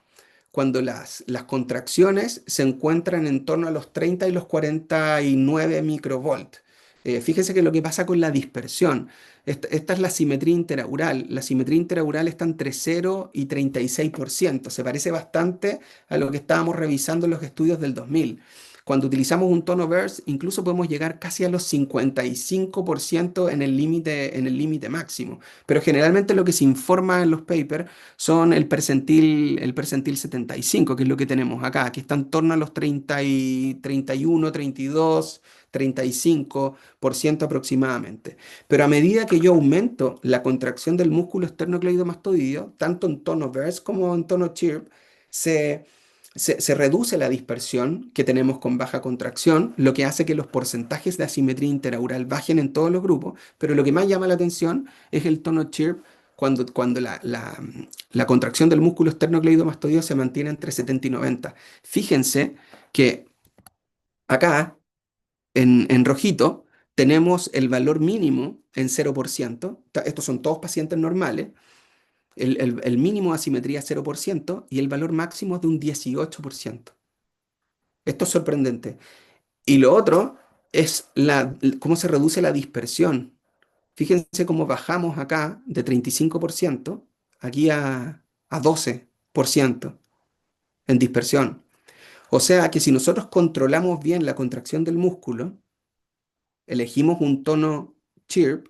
las contracciones se encuentran en torno a los 30 y los 49 microvolt. Fíjense que lo que pasa con la dispersión, esta es la simetría interaural. La simetría interaural está entre 0 y 36%. Se parece bastante a lo que estábamos revisando en los estudios del 2000. Cuando utilizamos un tono verse, incluso podemos llegar casi a los 55% en el límite máximo. Pero generalmente lo que se informa en los papers son el percentil 75, que es lo que tenemos acá, que está en torno a los 30 y 31, 32, 35% aproximadamente. Pero a medida que yo aumento la contracción del músculo esternocleidomastoideo, tanto en tono verse como en tono chirp, se, se reduce la dispersión que tenemos con baja contracción, lo que hace que los porcentajes de asimetría interaural bajen en todos los grupos, pero lo que más llama la atención es el tono chirp cuando la contracción del músculo esternocleidomastoideo se mantiene entre 70 y 90. Fíjense que acá, en rojito, tenemos el valor mínimo en 0%. Estos son todos pacientes normales. El mínimo de asimetría es 0% y el valor máximo es de un 18%. Esto es sorprendente. Y lo otro es cómo se reduce la dispersión. Fíjense cómo bajamos acá de 35% aquí a 12% en dispersión. O sea que si nosotros controlamos bien la contracción del músculo, elegimos un tono chirp,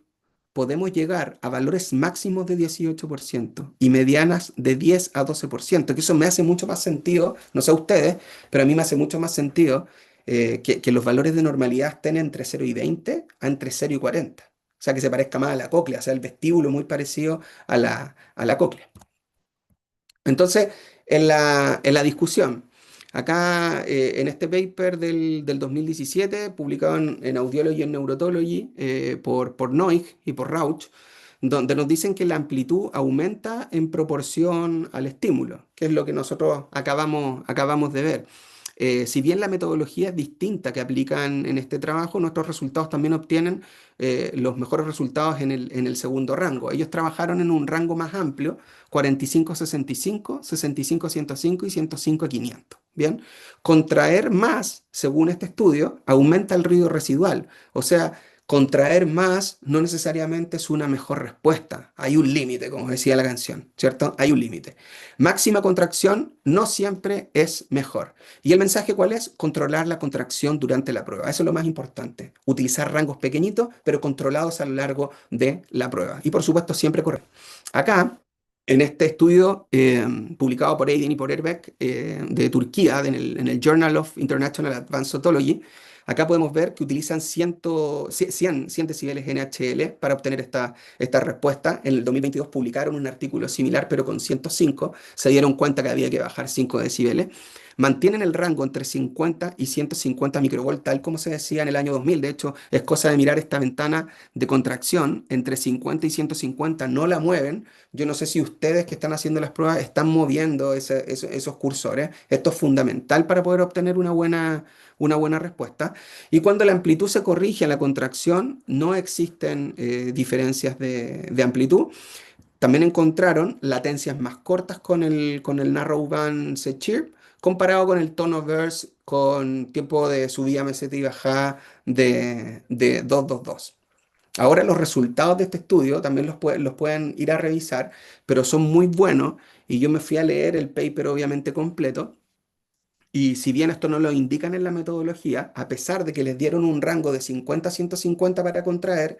podemos llegar a valores máximos de 18% y medianas de 10 a 12%, que eso me hace mucho más sentido, no sé a ustedes, pero a mí me hace mucho más sentido que los valores de normalidad estén entre 0 y 20 a entre 0 y 40. O sea, que se parezca más a la cóclea, o sea, el vestíbulo muy parecido a la cóclea. Entonces, en la discusión, acá en este paper del 2017, publicado en Audiology and Neurotology por Noich y por Rauch, donde nos dicen que la amplitud aumenta en proporción al estímulo, que es lo que nosotros acabamos de ver. Si bien la metodología es distinta que aplican en este trabajo, nuestros resultados también obtienen los mejores resultados en el segundo rango. Ellos trabajaron en un rango más amplio, 45-65, 65-105 y 105-500. Bien, contraer más, según este estudio, aumenta el ruido residual. O sea, contraer más no necesariamente es una mejor respuesta. Hay un límite, como decía la canción, ¿cierto? Hay un límite. Máxima contracción no siempre es mejor. ¿Y el mensaje cuál es? Controlar la contracción durante la prueba. Eso es lo más importante. Utilizar rangos pequeñitos, pero controlados a lo largo de la prueba. Y por supuesto, siempre correr. Acá, en este estudio publicado por Aydin y por Erbeck de Turquía, en el Journal of International Advanced Otology, acá podemos ver que utilizan 100 decibeles NHL para obtener esta respuesta. En el 2022 publicaron un artículo similar, pero con 105. Se dieron cuenta que había que bajar 5 decibeles. Mantienen el rango entre 50 y 150 microvolt, tal como se decía en el año 2000. De hecho, es cosa de mirar esta ventana de contracción entre 50 y 150. No la mueven. Yo no sé si ustedes que están haciendo las pruebas están moviendo esos cursores. Esto es fundamental para poder obtener una buena respuesta. Y cuando la amplitud se corrige a la contracción, no existen diferencias de amplitud. También encontraron latencias más cortas con el Narrowband C-Chirp comparado con el tono verse con tiempo de subida, meseta y bajada de 2-2-2. Ahora los resultados de este estudio también los pueden ir a revisar, pero son muy buenos y yo me fui a leer el paper obviamente completo. Y si bien esto no lo indican en la metodología, a pesar de que les dieron un rango de 50 a 150 para contraer,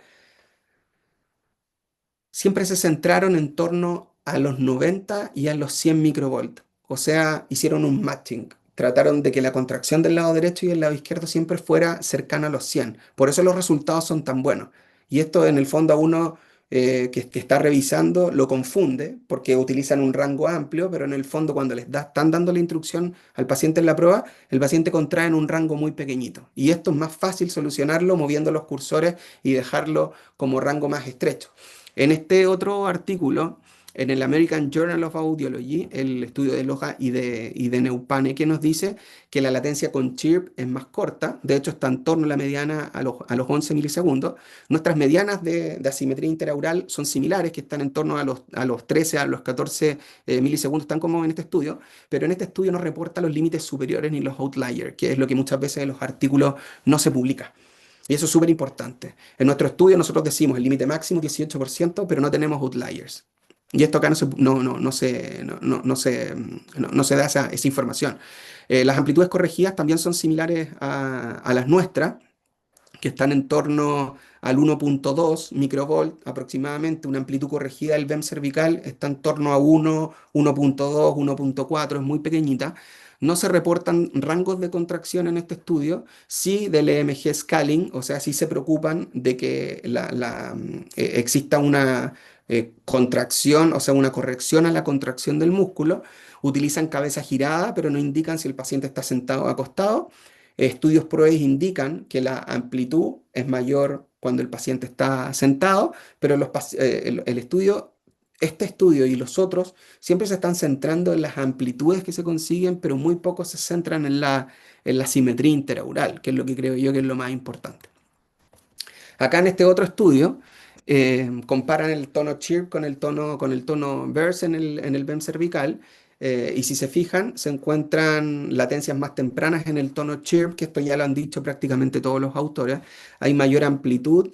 siempre se centraron en torno a los 90 y a los 100 microvolt. O sea, hicieron un matching. Trataron de que la contracción del lado derecho y el lado izquierdo siempre fuera cercana a los 100. Por eso los resultados son tan buenos. Y esto en el fondo a uno que está revisando lo confunde porque utilizan un rango amplio, pero en el fondo cuando están dando la instrucción al paciente en la prueba, el paciente contrae en un rango muy pequeñito. Y esto es más fácil solucionarlo moviendo los cursores y dejarlo como rango más estrecho. En este otro artículo, en el American Journal of Audiology, el estudio de Loja y de Neupane, que nos dice que la latencia con chirp es más corta, de hecho está en torno a la mediana a los 11 milisegundos. Nuestras medianas de asimetría interaural son similares, que están en torno a los 13, a los 14 milisegundos, están como en este estudio, pero en este estudio no reporta los límites superiores ni los outliers, que es lo que muchas veces en los artículos no se publica. Y eso es súper importante. En nuestro estudio nosotros decimos el límite máximo 18%, pero no tenemos outliers. Y esto acá no se da esa información. Las amplitudes corregidas también son similares a las nuestras, que están en torno al 1.2 microvolt aproximadamente. Una amplitud corregida del BEM cervical está en torno a 1, 1.2, 1.4, es muy pequeñita. No se reportan rangos de contracción en este estudio, sí del EMG scaling, o sea, sí se preocupan de que exista una contracción, o sea, una corrección a la contracción del músculo. Utilizan cabeza girada, pero no indican si el paciente está sentado o acostado. Estudios PROES indican que la amplitud es mayor cuando el paciente está sentado, pero este estudio y los otros siempre se están centrando en las amplitudes que se consiguen, pero muy poco se centran en la simetría interaural, que es lo que creo yo que es lo más importante. Acá en este otro estudio comparan el tono chirp con el tono verse en el BEM cervical, y si se fijan, se encuentran latencias más tempranas en el tono chirp, que esto ya lo han dicho prácticamente todos los autores. Hay mayor amplitud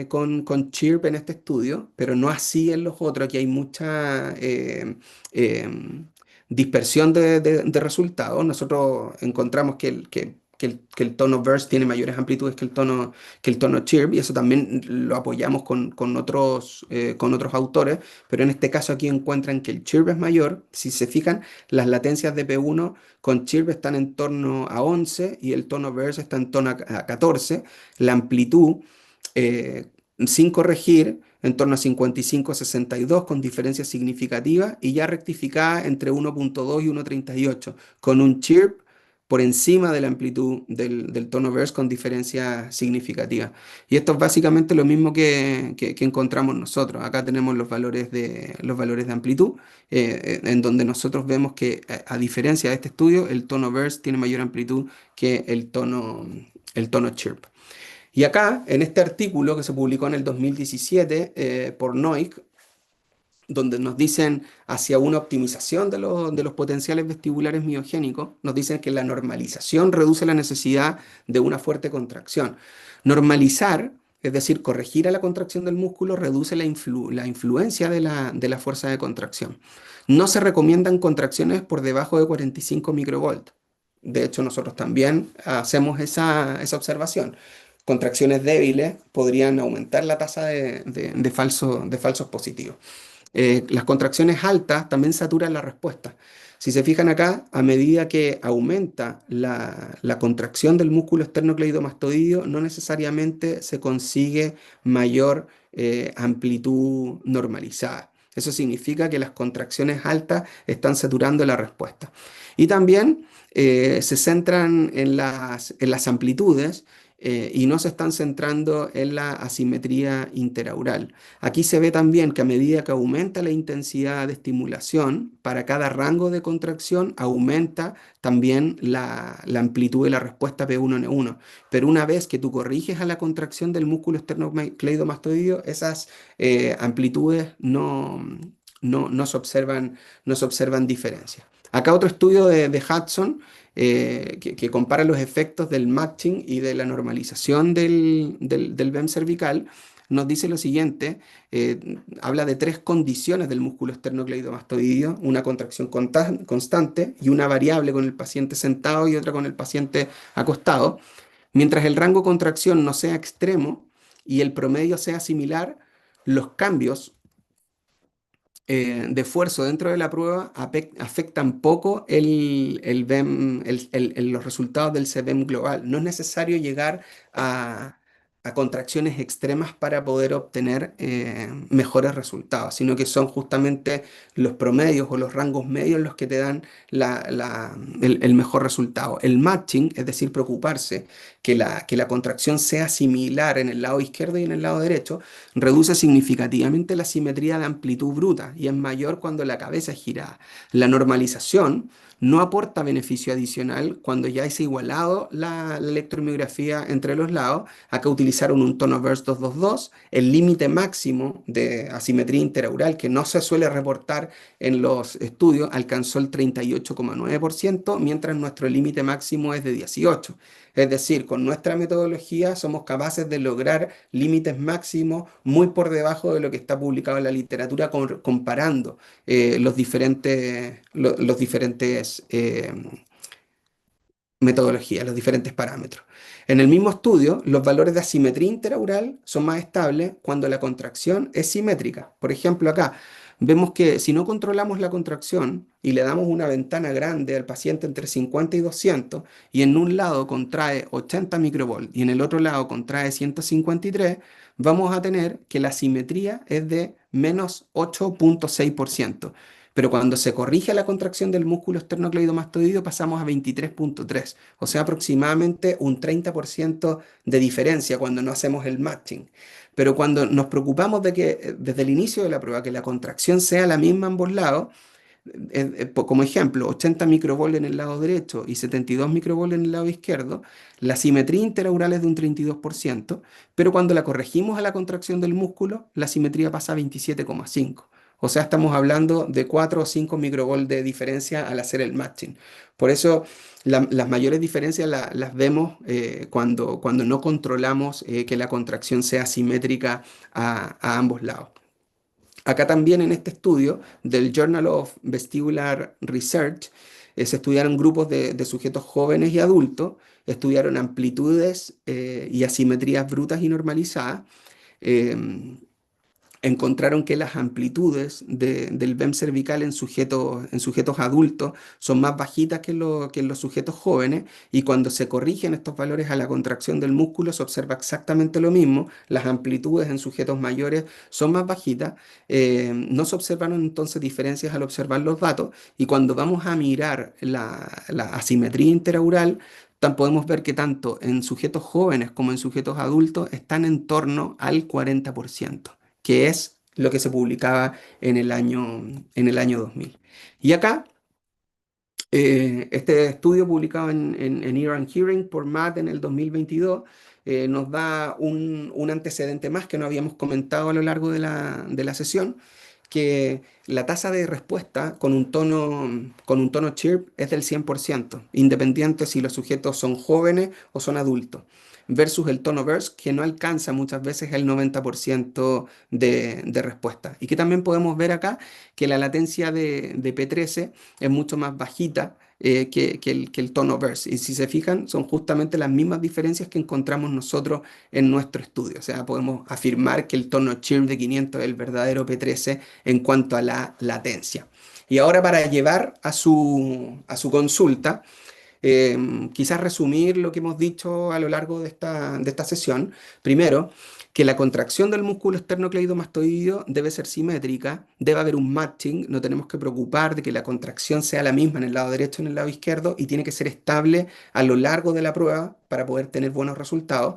con chirp en este estudio, pero no así en los otros. Aquí hay mucha dispersión de resultados. Nosotros encontramos que el tono verse tiene mayores amplitudes que el tono chirp, y eso también lo apoyamos con otros autores, pero en este caso aquí encuentran que el chirp es mayor. Si se fijan, las latencias de P1 con chirp están en torno a 11 y el tono verse está en torno a 14. La amplitud, eh, sin corregir, en torno a 55-62, con diferencias significativas, y ya rectificada entre 1.2 y 1.38, con un chirp por encima de la amplitud del tono verse con diferencia significativa. Y esto es básicamente lo mismo que encontramos nosotros. Acá tenemos los valores de amplitud, en donde nosotros vemos que, a diferencia de este estudio, el tono verse tiene mayor amplitud que el tono chirp. Y acá, en este artículo que se publicó en el 2017 por Noik, donde nos dicen hacia una optimización de los potenciales vestibulares miogénicos, nos dicen que la normalización reduce la necesidad de una fuerte contracción. Normalizar, es decir, corregir a la contracción del músculo, reduce la influencia de la fuerza de contracción. No se recomiendan contracciones por debajo de 45 microvolt. De hecho, nosotros también hacemos esa observación. Contracciones débiles podrían aumentar la tasa de falsos positivos. Las contracciones altas también saturan la respuesta. Si se fijan acá, a medida que aumenta la contracción del músculo esternocleidomastoideo, no necesariamente se consigue mayor amplitud normalizada. Eso significa que las contracciones altas están saturando la respuesta. Y también se centran en las amplitudes, y no se están centrando en la asimetría interaural. Aquí se ve también que a medida que aumenta la intensidad de estimulación, para cada rango de contracción aumenta también la amplitud de la respuesta P1N1. Pero una vez que tú corriges a la contracción del músculo esternocleidomastoideo, esas amplitudes no se observan diferencias. Acá otro estudio de Hudson, que compara los efectos del matching y de la normalización del BEM cervical, nos dice lo siguiente. Habla de tres condiciones del músculo esternocleidomastoideo: una contracción constante y una variable con el paciente sentado y otra con el paciente acostado. Mientras el rango de contracción no sea extremo y el promedio sea similar, los cambios de esfuerzo dentro de la prueba afectan poco el BEM, los resultados del CBEM global. No es necesario llegar a contracciones extremas para poder obtener mejores resultados, sino que son justamente los promedios o los rangos medios los que te dan el mejor resultado. El matching, es decir, preocuparse que la contracción sea similar en el lado izquierdo y en el lado derecho, reduce significativamente la simetría de amplitud bruta y es mayor cuando la cabeza es girada. La normalización no aporta beneficio adicional cuando ya es igualado la electromiografía entre los lados. Acá utilizaron un tono verse 222. El límite máximo de asimetría interaural, que no se suele reportar en los estudios, alcanzó el 38,9%, mientras nuestro límite máximo es de 18%. Es decir, con nuestra metodología somos capaces de lograr límites máximos muy por debajo de lo que está publicado en la literatura, comparando los diferentes metodología, los diferentes parámetros. En el mismo estudio, los valores de asimetría interaural son más estables cuando la contracción es simétrica. Por ejemplo, acá vemos que si no controlamos la contracción y le damos una ventana grande al paciente entre 50 y 200 y en un lado contrae 80 microvolt y en el otro lado contrae 153, vamos a tener que la simetría es de -8,6%. Pero cuando se corrige la contracción del músculo esternocleidomastoideo pasamos a 23,3, o sea, aproximadamente un 30% de diferencia cuando no hacemos el matching. Pero cuando nos preocupamos de que desde el inicio de la prueba que la contracción sea la misma en ambos lados, como ejemplo, 80 microvolt en el lado derecho y 72 microvolt en el lado izquierdo, la simetría interaural es de un 32%, pero cuando la corregimos a la contracción del músculo, la simetría pasa a 27,5. O sea, estamos hablando de 4 o 5 microvolt de diferencia al hacer el matching. Por eso las mayores diferencias las vemos cuando no controlamos que la contracción sea simétrica a ambos lados. Acá también en este estudio del Journal of Vestibular Research se estudiaron grupos de sujetos jóvenes y adultos, estudiaron amplitudes y asimetrías brutas y normalizadas. em, Encontraron que las amplitudes del BEM cervical en sujetos adultos son más bajitas que en los sujetos jóvenes y cuando se corrigen estos valores a la contracción del músculo se observa exactamente lo mismo. Las amplitudes en sujetos mayores son más bajitas. No se observaron entonces diferencias al observar los datos y cuando vamos a mirar la asimetría interaural, podemos ver que tanto en sujetos jóvenes como en sujetos adultos están en torno al 40%, que es lo que se publicaba en el año 2000. Y acá, este estudio publicado en Ear and Hearing por Matt en el 2022 nos da un antecedente más que no habíamos comentado a lo largo de la sesión, que la tasa de respuesta con un tono chirp es del 100%, independiente si los sujetos son jóvenes o son adultos, versus el tono burst, que no alcanza muchas veces el 90% de respuesta. Y que también podemos ver acá que la latencia de P13 es mucho más bajita que el tono burst. Y si se fijan, son justamente las mismas diferencias que encontramos nosotros en nuestro estudio. O sea, podemos afirmar que el tono chirp de 500 es el verdadero P13 en cuanto a la latencia. Y ahora para llevar a su consulta, quizás resumir lo que hemos dicho a lo largo de esta sesión. Primero, que la contracción del músculo esternocleidomastoideo debe ser simétrica, debe haber un matching, no tenemos que preocupar de que la contracción sea la misma en el lado derecho y en el lado izquierdo y tiene que ser estable a lo largo de la prueba para poder tener buenos resultados.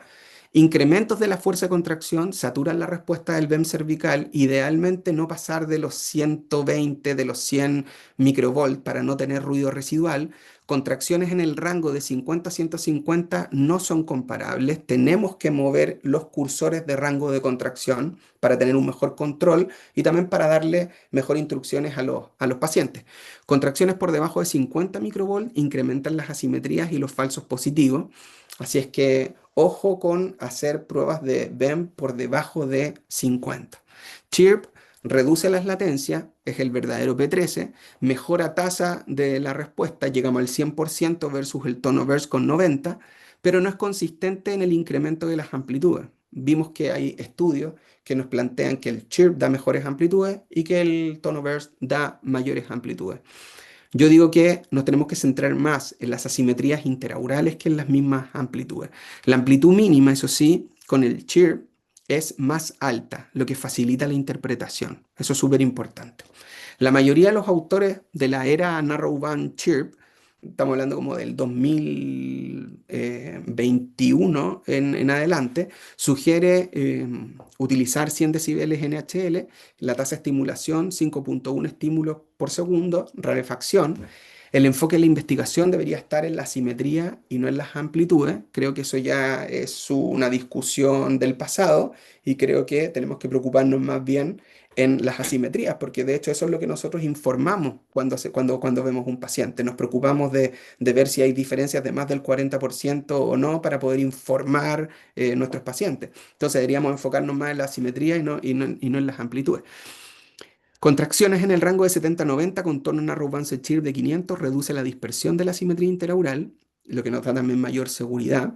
Incrementos de la fuerza de contracción saturan la respuesta del BEM cervical, idealmente no pasar de los 120, de los 100 microvolt para no tener ruido residual. Contracciones en el rango de 50 a 150 no son comparables. Tenemos que mover los cursores de rango de contracción para tener un mejor control y también para darle mejor instrucciones a los pacientes. Contracciones por debajo de 50 microvolt incrementan las asimetrías y los falsos positivos. Así es que ojo con hacer pruebas de BEM por debajo de 50. CHIRP reduce las latencias, es el verdadero P13, mejora tasa de la respuesta, llegamos al 100% versus el tono burst con 90, pero no es consistente en el incremento de las amplitudes. Vimos que hay estudios que nos plantean que el CHIRP da mejores amplitudes y que el tono burst da mayores amplitudes. Yo digo que nos tenemos que centrar más en las asimetrías interaurales que en las mismas amplitudes. La amplitud mínima, eso sí, con el chirp es más alta, lo que facilita la interpretación. Eso es súper importante. La mayoría de los autores de la era Narrowband Chirp, estamos hablando como del 2021 en adelante, sugiere utilizar 100 decibeles NHL, la tasa de estimulación 5,1 estímulos por segundo, rarefacción. El enfoque de la investigación debería estar en la simetría y no en las amplitudes. Creo que eso ya es una discusión del pasado y creo que tenemos que preocuparnos más bien en las asimetrías, porque de hecho eso es lo que nosotros informamos cuando vemos un paciente. Nos preocupamos de ver si hay diferencias de más del 40% o no para poder informar nuestros pacientes. Entonces deberíamos enfocarnos más en la asimetría y no en las amplitudes. Contracciones en el rango de 70 a 90 con tono narrowband chirp de 500 reduce la dispersión de la simetría interaural. lo que nos da también mayor seguridad,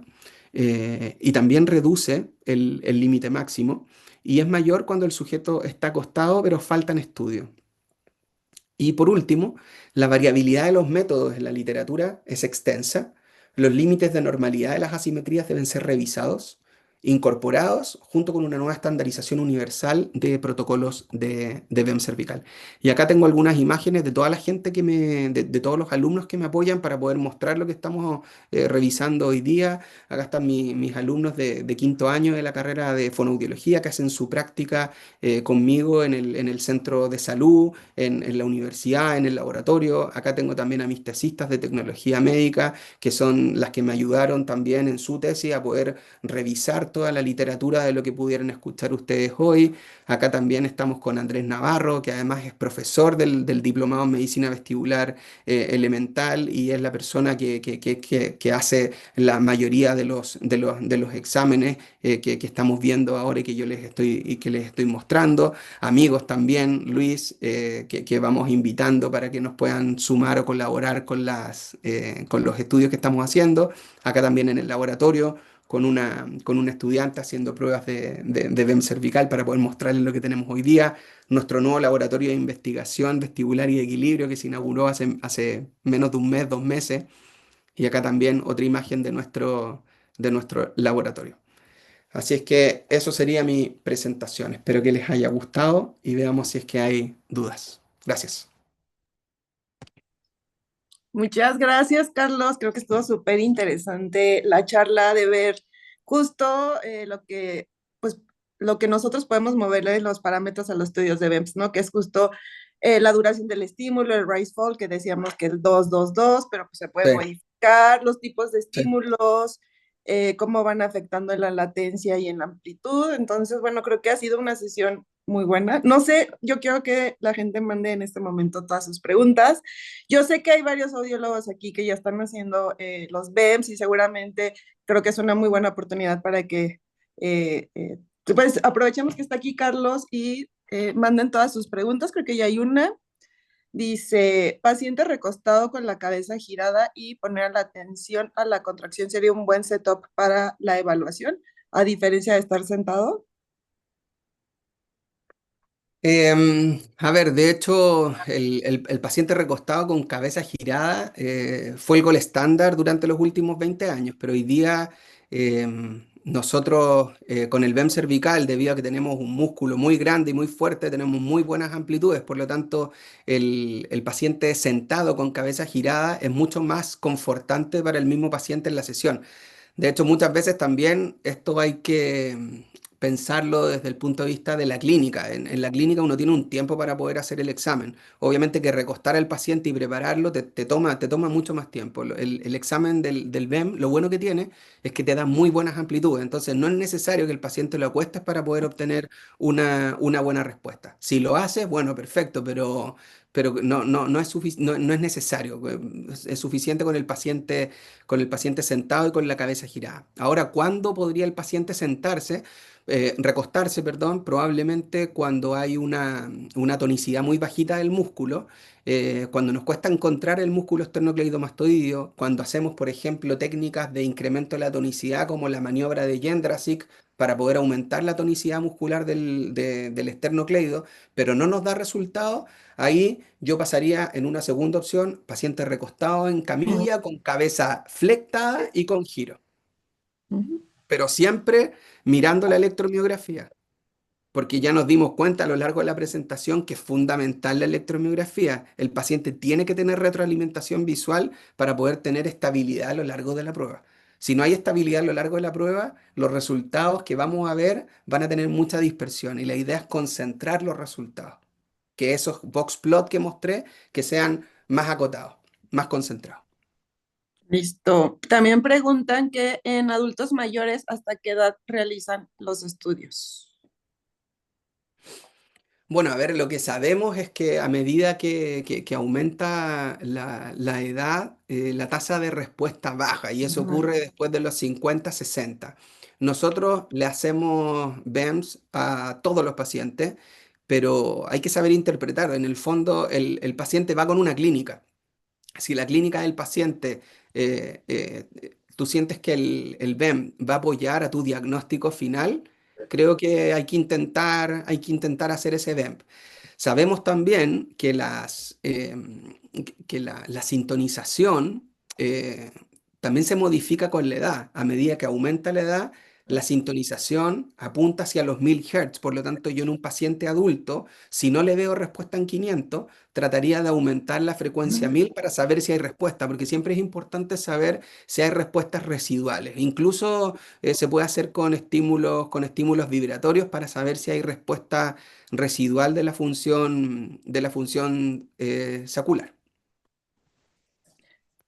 y también reduce el límite máximo, y es mayor cuando el sujeto está acostado, pero faltan estudios. Y por último, la variabilidad de los métodos en la literatura es extensa. Los límites de normalidad de las asimetrías deben ser revisados, incorporados junto con una nueva estandarización universal de protocolos de BEM cervical. Y acá tengo algunas imágenes de toda la gente de todos los alumnos que me apoyan para poder mostrar lo que estamos revisando hoy día. Acá están mis alumnos de quinto año de la carrera de fonoaudiología que hacen su práctica conmigo en el centro de salud, en la universidad, en el laboratorio. Acá tengo también a mis tesistas de tecnología médica, que son las que me ayudaron también en su tesis a poder revisar toda la literatura de lo que pudieran escuchar ustedes hoy. Acá también estamos con Andrés Navarro, que además es profesor del diplomado en medicina vestibular elemental y es la persona que hace la mayoría de los exámenes que estamos viendo ahora y que les estoy mostrando. Amigos también, Luis, que vamos invitando para que nos puedan sumar o colaborar con los estudios que estamos haciendo. Acá también en el laboratorio, con una estudiante haciendo pruebas de BEM cervical para poder mostrarles lo que tenemos hoy día. Nuestro nuevo laboratorio de investigación vestibular y de equilibrio que se inauguró hace menos de un mes, 2 meses. Y acá también otra imagen de nuestro laboratorio. Así es que eso sería mi presentación. Espero que les haya gustado y veamos si es que hay dudas. Gracias. Muchas gracias, Carlos. Creo que estuvo súper interesante la charla de ver justo pues, lo que nosotros podemos moverle los parámetros a los estudios de BEMS, ¿no? Que es justo la duración del estímulo, el rise fall, que decíamos que el 2-2-2, pero pues se puede Sí, modificar los tipos de sí. estímulos, cómo van afectando en la latencia y en la amplitud. Entonces, bueno, creo que ha sido una sesión muy buena. No sé, yo quiero que la gente mande en este momento todas sus preguntas. Yo sé que hay varios audiólogos aquí que ya están haciendo los BEMS y seguramente creo que es una muy buena oportunidad para que pues aprovechemos que está aquí Carlos y manden todas sus preguntas. Creo que ya hay una. Dice, paciente recostado con la cabeza girada y poner la atención a la contracción sería un buen setup para la evaluación, a diferencia de estar sentado. A ver, de hecho, el paciente recostado con cabeza girada fue el gol estándar durante los últimos 20 años, pero hoy día nosotros con el BEM cervical, debido a que tenemos un músculo muy grande y muy fuerte, tenemos muy buenas amplitudes, por lo tanto, el paciente sentado con cabeza girada es mucho más confortante para el mismo paciente en la sesión. De hecho, muchas veces también esto hay que pensarlo desde el punto de vista de la clínica. En la clínica uno tiene un tiempo para poder hacer el examen. Obviamente que recostar al paciente y prepararlo te toma mucho más tiempo. El examen del BEM, lo bueno que tiene es que te da muy buenas amplitudes. Entonces no es necesario que el paciente lo acuestes para poder obtener una buena respuesta. Si lo haces, bueno, perfecto, pero no es necesario. Es suficiente con el paciente sentado y con la cabeza girada. Ahora, ¿cuándo podría el paciente sentarse? Recostarse, perdón, probablemente cuando hay una tonicidad muy bajita del músculo, cuando nos cuesta encontrar el músculo esternocleidomastoideo, cuando hacemos, por ejemplo, técnicas de incremento de la tonicidad, como la maniobra de Jędrusik, para poder aumentar la tonicidad muscular del esternocleido, pero no nos da resultado, ahí yo pasaría en una segunda opción, paciente recostado en camilla, con cabeza flectada y con giro, Ujú. pero siempre mirando la electromiografía, porque ya nos dimos cuenta a lo largo de la presentación que es fundamental la electromiografía. El paciente tiene que tener retroalimentación visual para poder tener estabilidad a lo largo de la prueba. Si no hay estabilidad a lo largo de la prueba, los resultados que vamos a ver van a tener mucha dispersión y la idea es concentrar los resultados, que esos box plot que mostré, que sean más acotados, más concentrados. Listo. También preguntan que en adultos mayores, ¿hasta qué edad realizan los estudios? Bueno, a ver, lo que sabemos es que a medida que aumenta la edad, la tasa de respuesta baja y eso Ujú. ocurre después de los 50, 60. Nosotros le hacemos BEMS a todos los pacientes, pero hay que saber interpretar. En el fondo, el paciente va con una clínica. si la clínica del paciente, tú sientes que el BEM va a apoyar a tu diagnóstico final, creo que hay que intentar hacer ese BEM. Sabemos también que la sintonización también se modifica con la edad. A medida que aumenta la edad, la sintonización apunta hacia los 1000 Hz. Por lo tanto, yo en un paciente adulto, si no le veo respuesta en 500, trataría de aumentar la frecuencia a 1000 para saber si hay respuesta, porque siempre es importante saber si hay respuestas residuales. Incluso se puede hacer con estímulos vibratorios para saber si hay respuesta residual de la función sacular.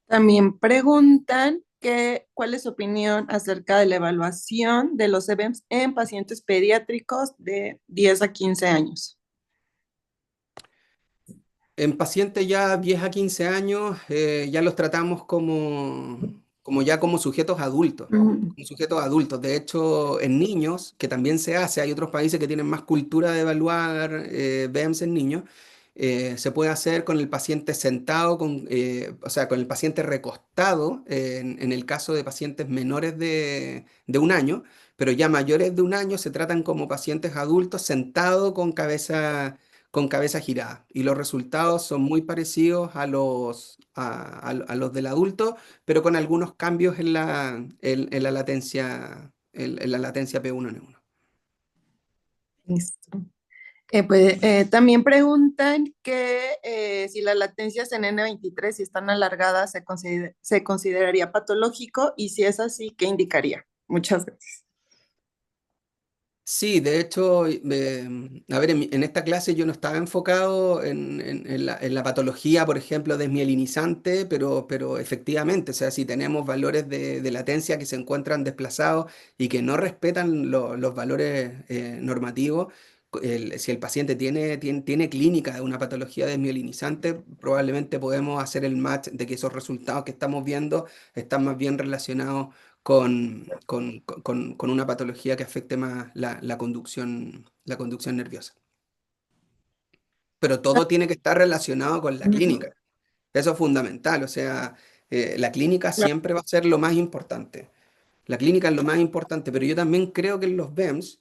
También preguntan cuál es su opinión acerca de la evaluación de los EBEMs en pacientes pediátricos de 10 a 15 años. En pacientes ya 10 a 15 años, ya los tratamos como sujetos adultos. Mm. Como sujetos adultos. De hecho, en niños, que también se hace, hay otros países que tienen más cultura de evaluar BEMS en niños, se puede hacer con el paciente sentado, o sea, con el paciente recostado, en el caso de pacientes menores de un año, pero ya mayores de un año se tratan como pacientes adultos sentados con cabeza girada. Y los resultados son muy parecidos a los del adulto, pero con algunos cambios en la latencia, en la latencia P1N1. Listo. También preguntan que si las latencias en N23, si están alargadas, se consideraría patológico y si es así, ¿qué indicaría? Muchas gracias. Sí, de hecho, a ver, en esta clase yo no estaba enfocado en la patología, por ejemplo, desmielinizante, pero efectivamente, o sea, si tenemos valores de latencia que se encuentran desplazados y que no respetan los valores normativos, si el paciente tiene clínica de una patología desmielinizante, probablemente podemos hacer el match de que esos resultados que estamos viendo están más bien relacionados con una patología que afecte más la conducción nerviosa. Pero todo tiene que estar relacionado con la Ujú. clínica. Eso es fundamental. O sea, la clínica Claro. siempre va a ser lo más importante. La clínica es lo más importante, pero yo también creo que en los BEMS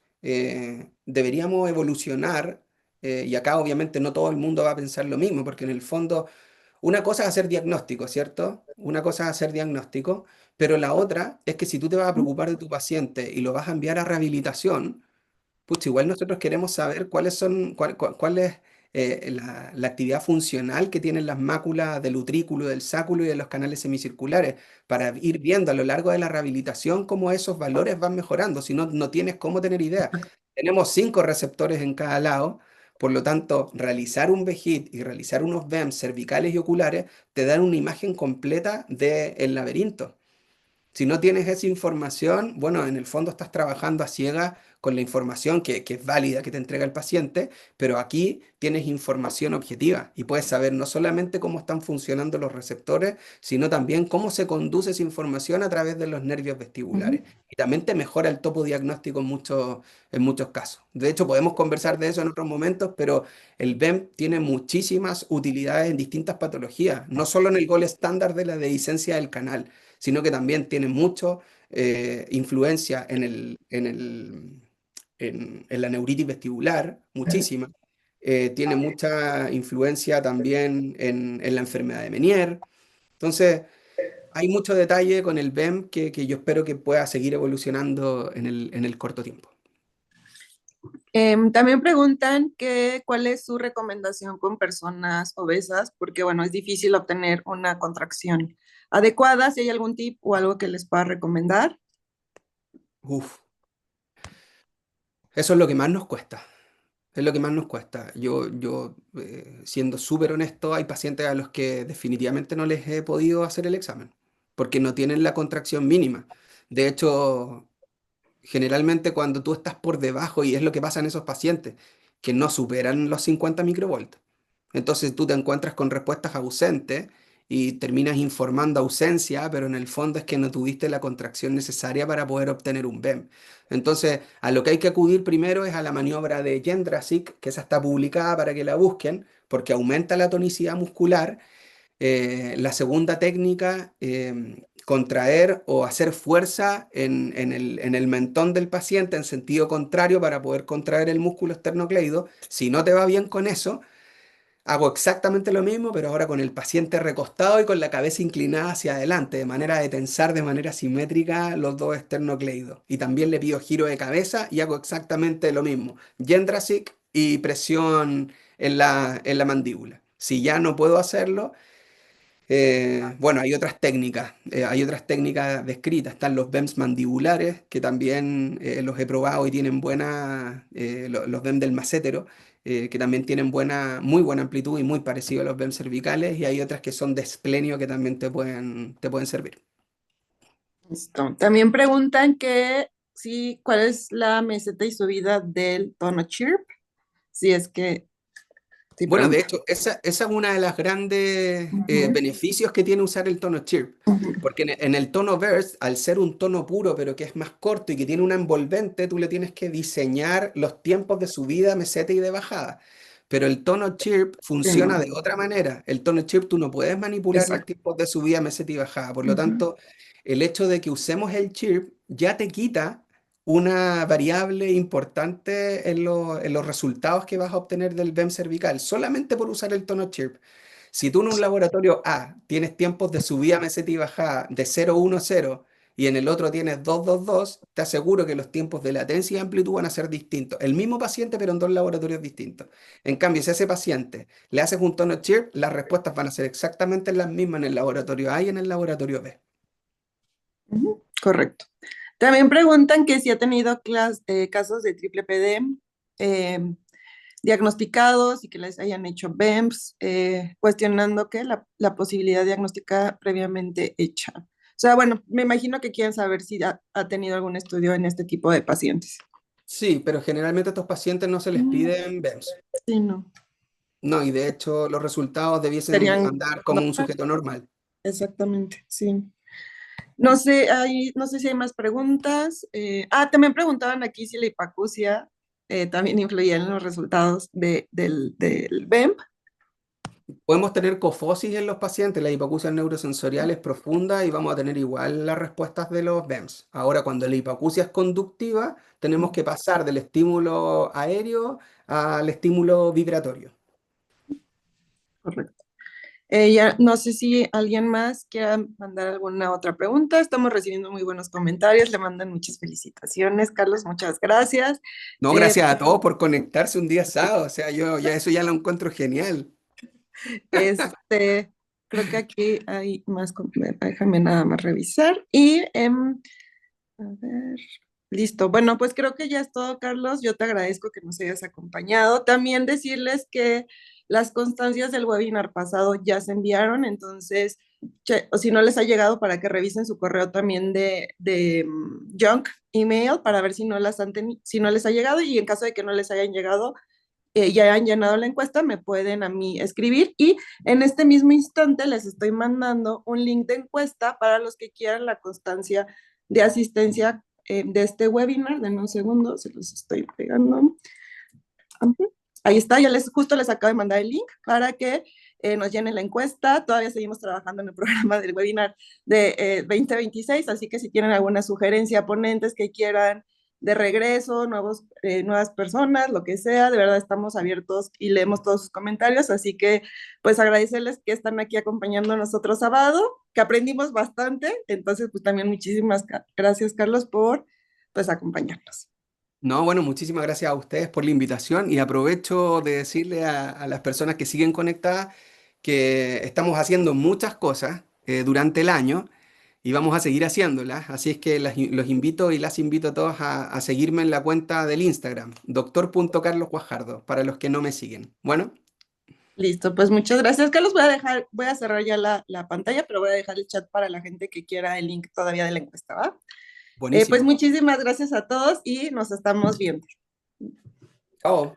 deberíamos evolucionar, y acá obviamente no todo el mundo va a pensar lo mismo, porque en el fondo una cosa es hacer diagnóstico, ¿cierto? Una cosa es hacer diagnóstico, pero la otra es que si tú te vas a preocupar de tu paciente y lo vas a enviar a rehabilitación, pues igual nosotros queremos saber cuál es la actividad funcional que tienen las máculas del utrículo, del sáculo y de los canales semicirculares, para ir viendo a lo largo de la rehabilitación cómo esos valores van mejorando. Si no, no tienes cómo tener idea. Tenemos 5 receptores en cada lado, por lo tanto, realizar un VHIT y realizar unos BEM cervicales y oculares te dan una imagen completa del laberinto. Si no tienes esa información, bueno, en el fondo estás trabajando a ciegas con la información que es válida que te entrega el paciente, pero aquí tienes información objetiva y puedes saber no solamente cómo están funcionando los receptores, sino también cómo se conduce esa información a través de los nervios vestibulares. Ujú. Y también te mejora el topo diagnóstico en muchos casos. De hecho, podemos conversar de eso en otros momentos, pero el BEM tiene muchísimas utilidades en distintas patologías, no solo en el gol estándar de la dehiscencia del canal, sino que también tiene mucho influencia en la neuritis vestibular, muchísima. Tiene mucha influencia también en la enfermedad de Meniere. Entonces, hay mucho detalle con el BEM que yo espero que pueda seguir evolucionando en el corto tiempo. También preguntan cuál es su recomendación con personas obesas, porque bueno, es difícil obtener una contracción adecuada, si hay algún tip o algo que les pueda recomendar. Uf, eso es lo que más nos cuesta. Es lo que más nos cuesta. Siendo súper honesto, hay pacientes a los que definitivamente no les he podido hacer el examen, porque no tienen la contracción mínima. De hecho, generalmente cuando tú estás por debajo, y es lo que pasa en esos pacientes, que no superan los 50 microvolts. Entonces tú te encuentras con respuestas ausentes y terminas informando ausencia, pero en el fondo es que no tuviste la contracción necesaria para poder obtener un BEM. Entonces, a lo que hay que acudir primero es a la maniobra de Jendrasic, que esa está publicada para que la busquen, porque aumenta la tonicidad muscular La segunda técnica, contraer o hacer fuerza en el mentón del paciente en sentido contrario para poder contraer el músculo esternocleido. Si no te va bien con eso, hago exactamente lo mismo, pero ahora con el paciente recostado y con la cabeza inclinada hacia adelante, de manera de tensar de manera simétrica los dos esternocleidos. Y también le pido giro de cabeza y hago exactamente lo mismo. Gendrasic y presión en la mandíbula. Si ya no puedo hacerlo, bueno, hay otras técnicas descritas, están los BEMS mandibulares, que también los he probado y tienen los BEM del macétero, que también tienen muy buena amplitud y muy parecido a los BEM cervicales, y hay otras que son de esplenio que también te pueden servir. Listo. También preguntan que sí, ¿cuál es la meseta y subida del tono chirp? Si es que, sí, Bueno, de pregunta. hecho, esa es una de las grandes Ujú, beneficios que tiene usar el tono chirp, ujú. porque en el tono burst, al ser un tono puro, pero que es más corto y que tiene una envolvente, tú le tienes que diseñar los tiempos de subida, meseta y de bajada. Pero el tono chirp Sí, no, funciona de otra manera. El tono chirp tú no puedes manipular los exacto. tiempos de subida, meseta y bajada. Por lo Ujú. tanto, el hecho de que usemos el chirp ya te quita una variable importante en los resultados que vas a obtener del BEM cervical, solamente por usar el tono chirp. Si tú en un laboratorio A tienes tiempos de subida, meseta y bajada de 0,1,0 y en el otro tienes 2,2,2, te aseguro que los tiempos de latencia y amplitud van a ser distintos. El mismo paciente, pero en dos laboratorios distintos. En cambio, si a ese paciente le haces un tono chirp, las respuestas van a ser exactamente las mismas en el laboratorio A y en el laboratorio B. Ujú, correcto. También preguntan que si ha tenido casos de triple PD eh, diagnosticados y que les hayan hecho BEMS, cuestionando que la posibilidad diagnóstica previamente hecha. O sea, bueno, me imagino que quieren saber si ha tenido algún estudio en este tipo de pacientes. Sí, pero generalmente a estos pacientes no se les Mm, piden BEMS. sí, no. No, y de hecho los resultados debiesen Serían andar como un normal, sujeto normal. exactamente, sí. No sé si hay más preguntas. También preguntaban aquí si la hipacusia también influía en los resultados del BEMP. Podemos tener cofosis en los pacientes, la hipoacusia neurosensorial es profunda y vamos a tener igual las respuestas de los BEMS. Ahora, cuando la hipoacusia es conductiva, tenemos que pasar del estímulo aéreo al estímulo vibratorio. Correcto. Ya no sé si alguien más quiera mandar alguna otra pregunta. Estamos recibiendo muy buenos comentarios. Le mandan muchas felicitaciones, Carlos. Muchas gracias. No, Eh, gracias a todos por conectarse un día sábado, o sea, yo ya eso ya lo encuentro genial. este, creo que aquí hay más. Déjame nada más revisar. Y a ver, listo. Bueno, pues creo que ya es todo, Carlos. Yo te agradezco que nos hayas acompañado. También decirles que las constancias del webinar pasado ya se enviaron, entonces, o si no les ha llegado, para que revisen su correo también de junk email para ver si no les ha llegado, y en caso de que no les hayan llegado, ya han llenado la encuesta, me pueden a mí escribir, y en este mismo instante les estoy mandando un link de encuesta para los que quieran la constancia de asistencia de este webinar. Denme un segundo, se los estoy pegando. Ahí está, justo les acabo de mandar el link para que nos llenen la encuesta. Todavía seguimos trabajando en el programa del webinar de 2026, así que si tienen alguna sugerencia, ponentes que quieran de regreso, nuevas personas, lo que sea, de verdad estamos abiertos y leemos todos sus comentarios, así que pues agradecerles que están aquí acompañándonos otro sábado, que aprendimos bastante, entonces pues también muchísimas gracias, Carlos, por pues acompañarnos. No, bueno, muchísimas gracias a ustedes por la invitación y aprovecho de decirle a las personas que siguen conectadas que estamos haciendo muchas cosas durante el año y vamos a seguir haciéndolas. Así es que los invito y las invito a todos a seguirme en la cuenta del Instagram, doctor.carlosguajardo, para los que no me siguen. Bueno, Listo, pues muchas gracias, Carlos. Voy a cerrar ya la pantalla, pero voy a dejar el chat para la gente que quiera el link todavía de la encuesta, ¿va? Pues buenísimo. muchísimas gracias a todos y nos estamos viendo. Chao.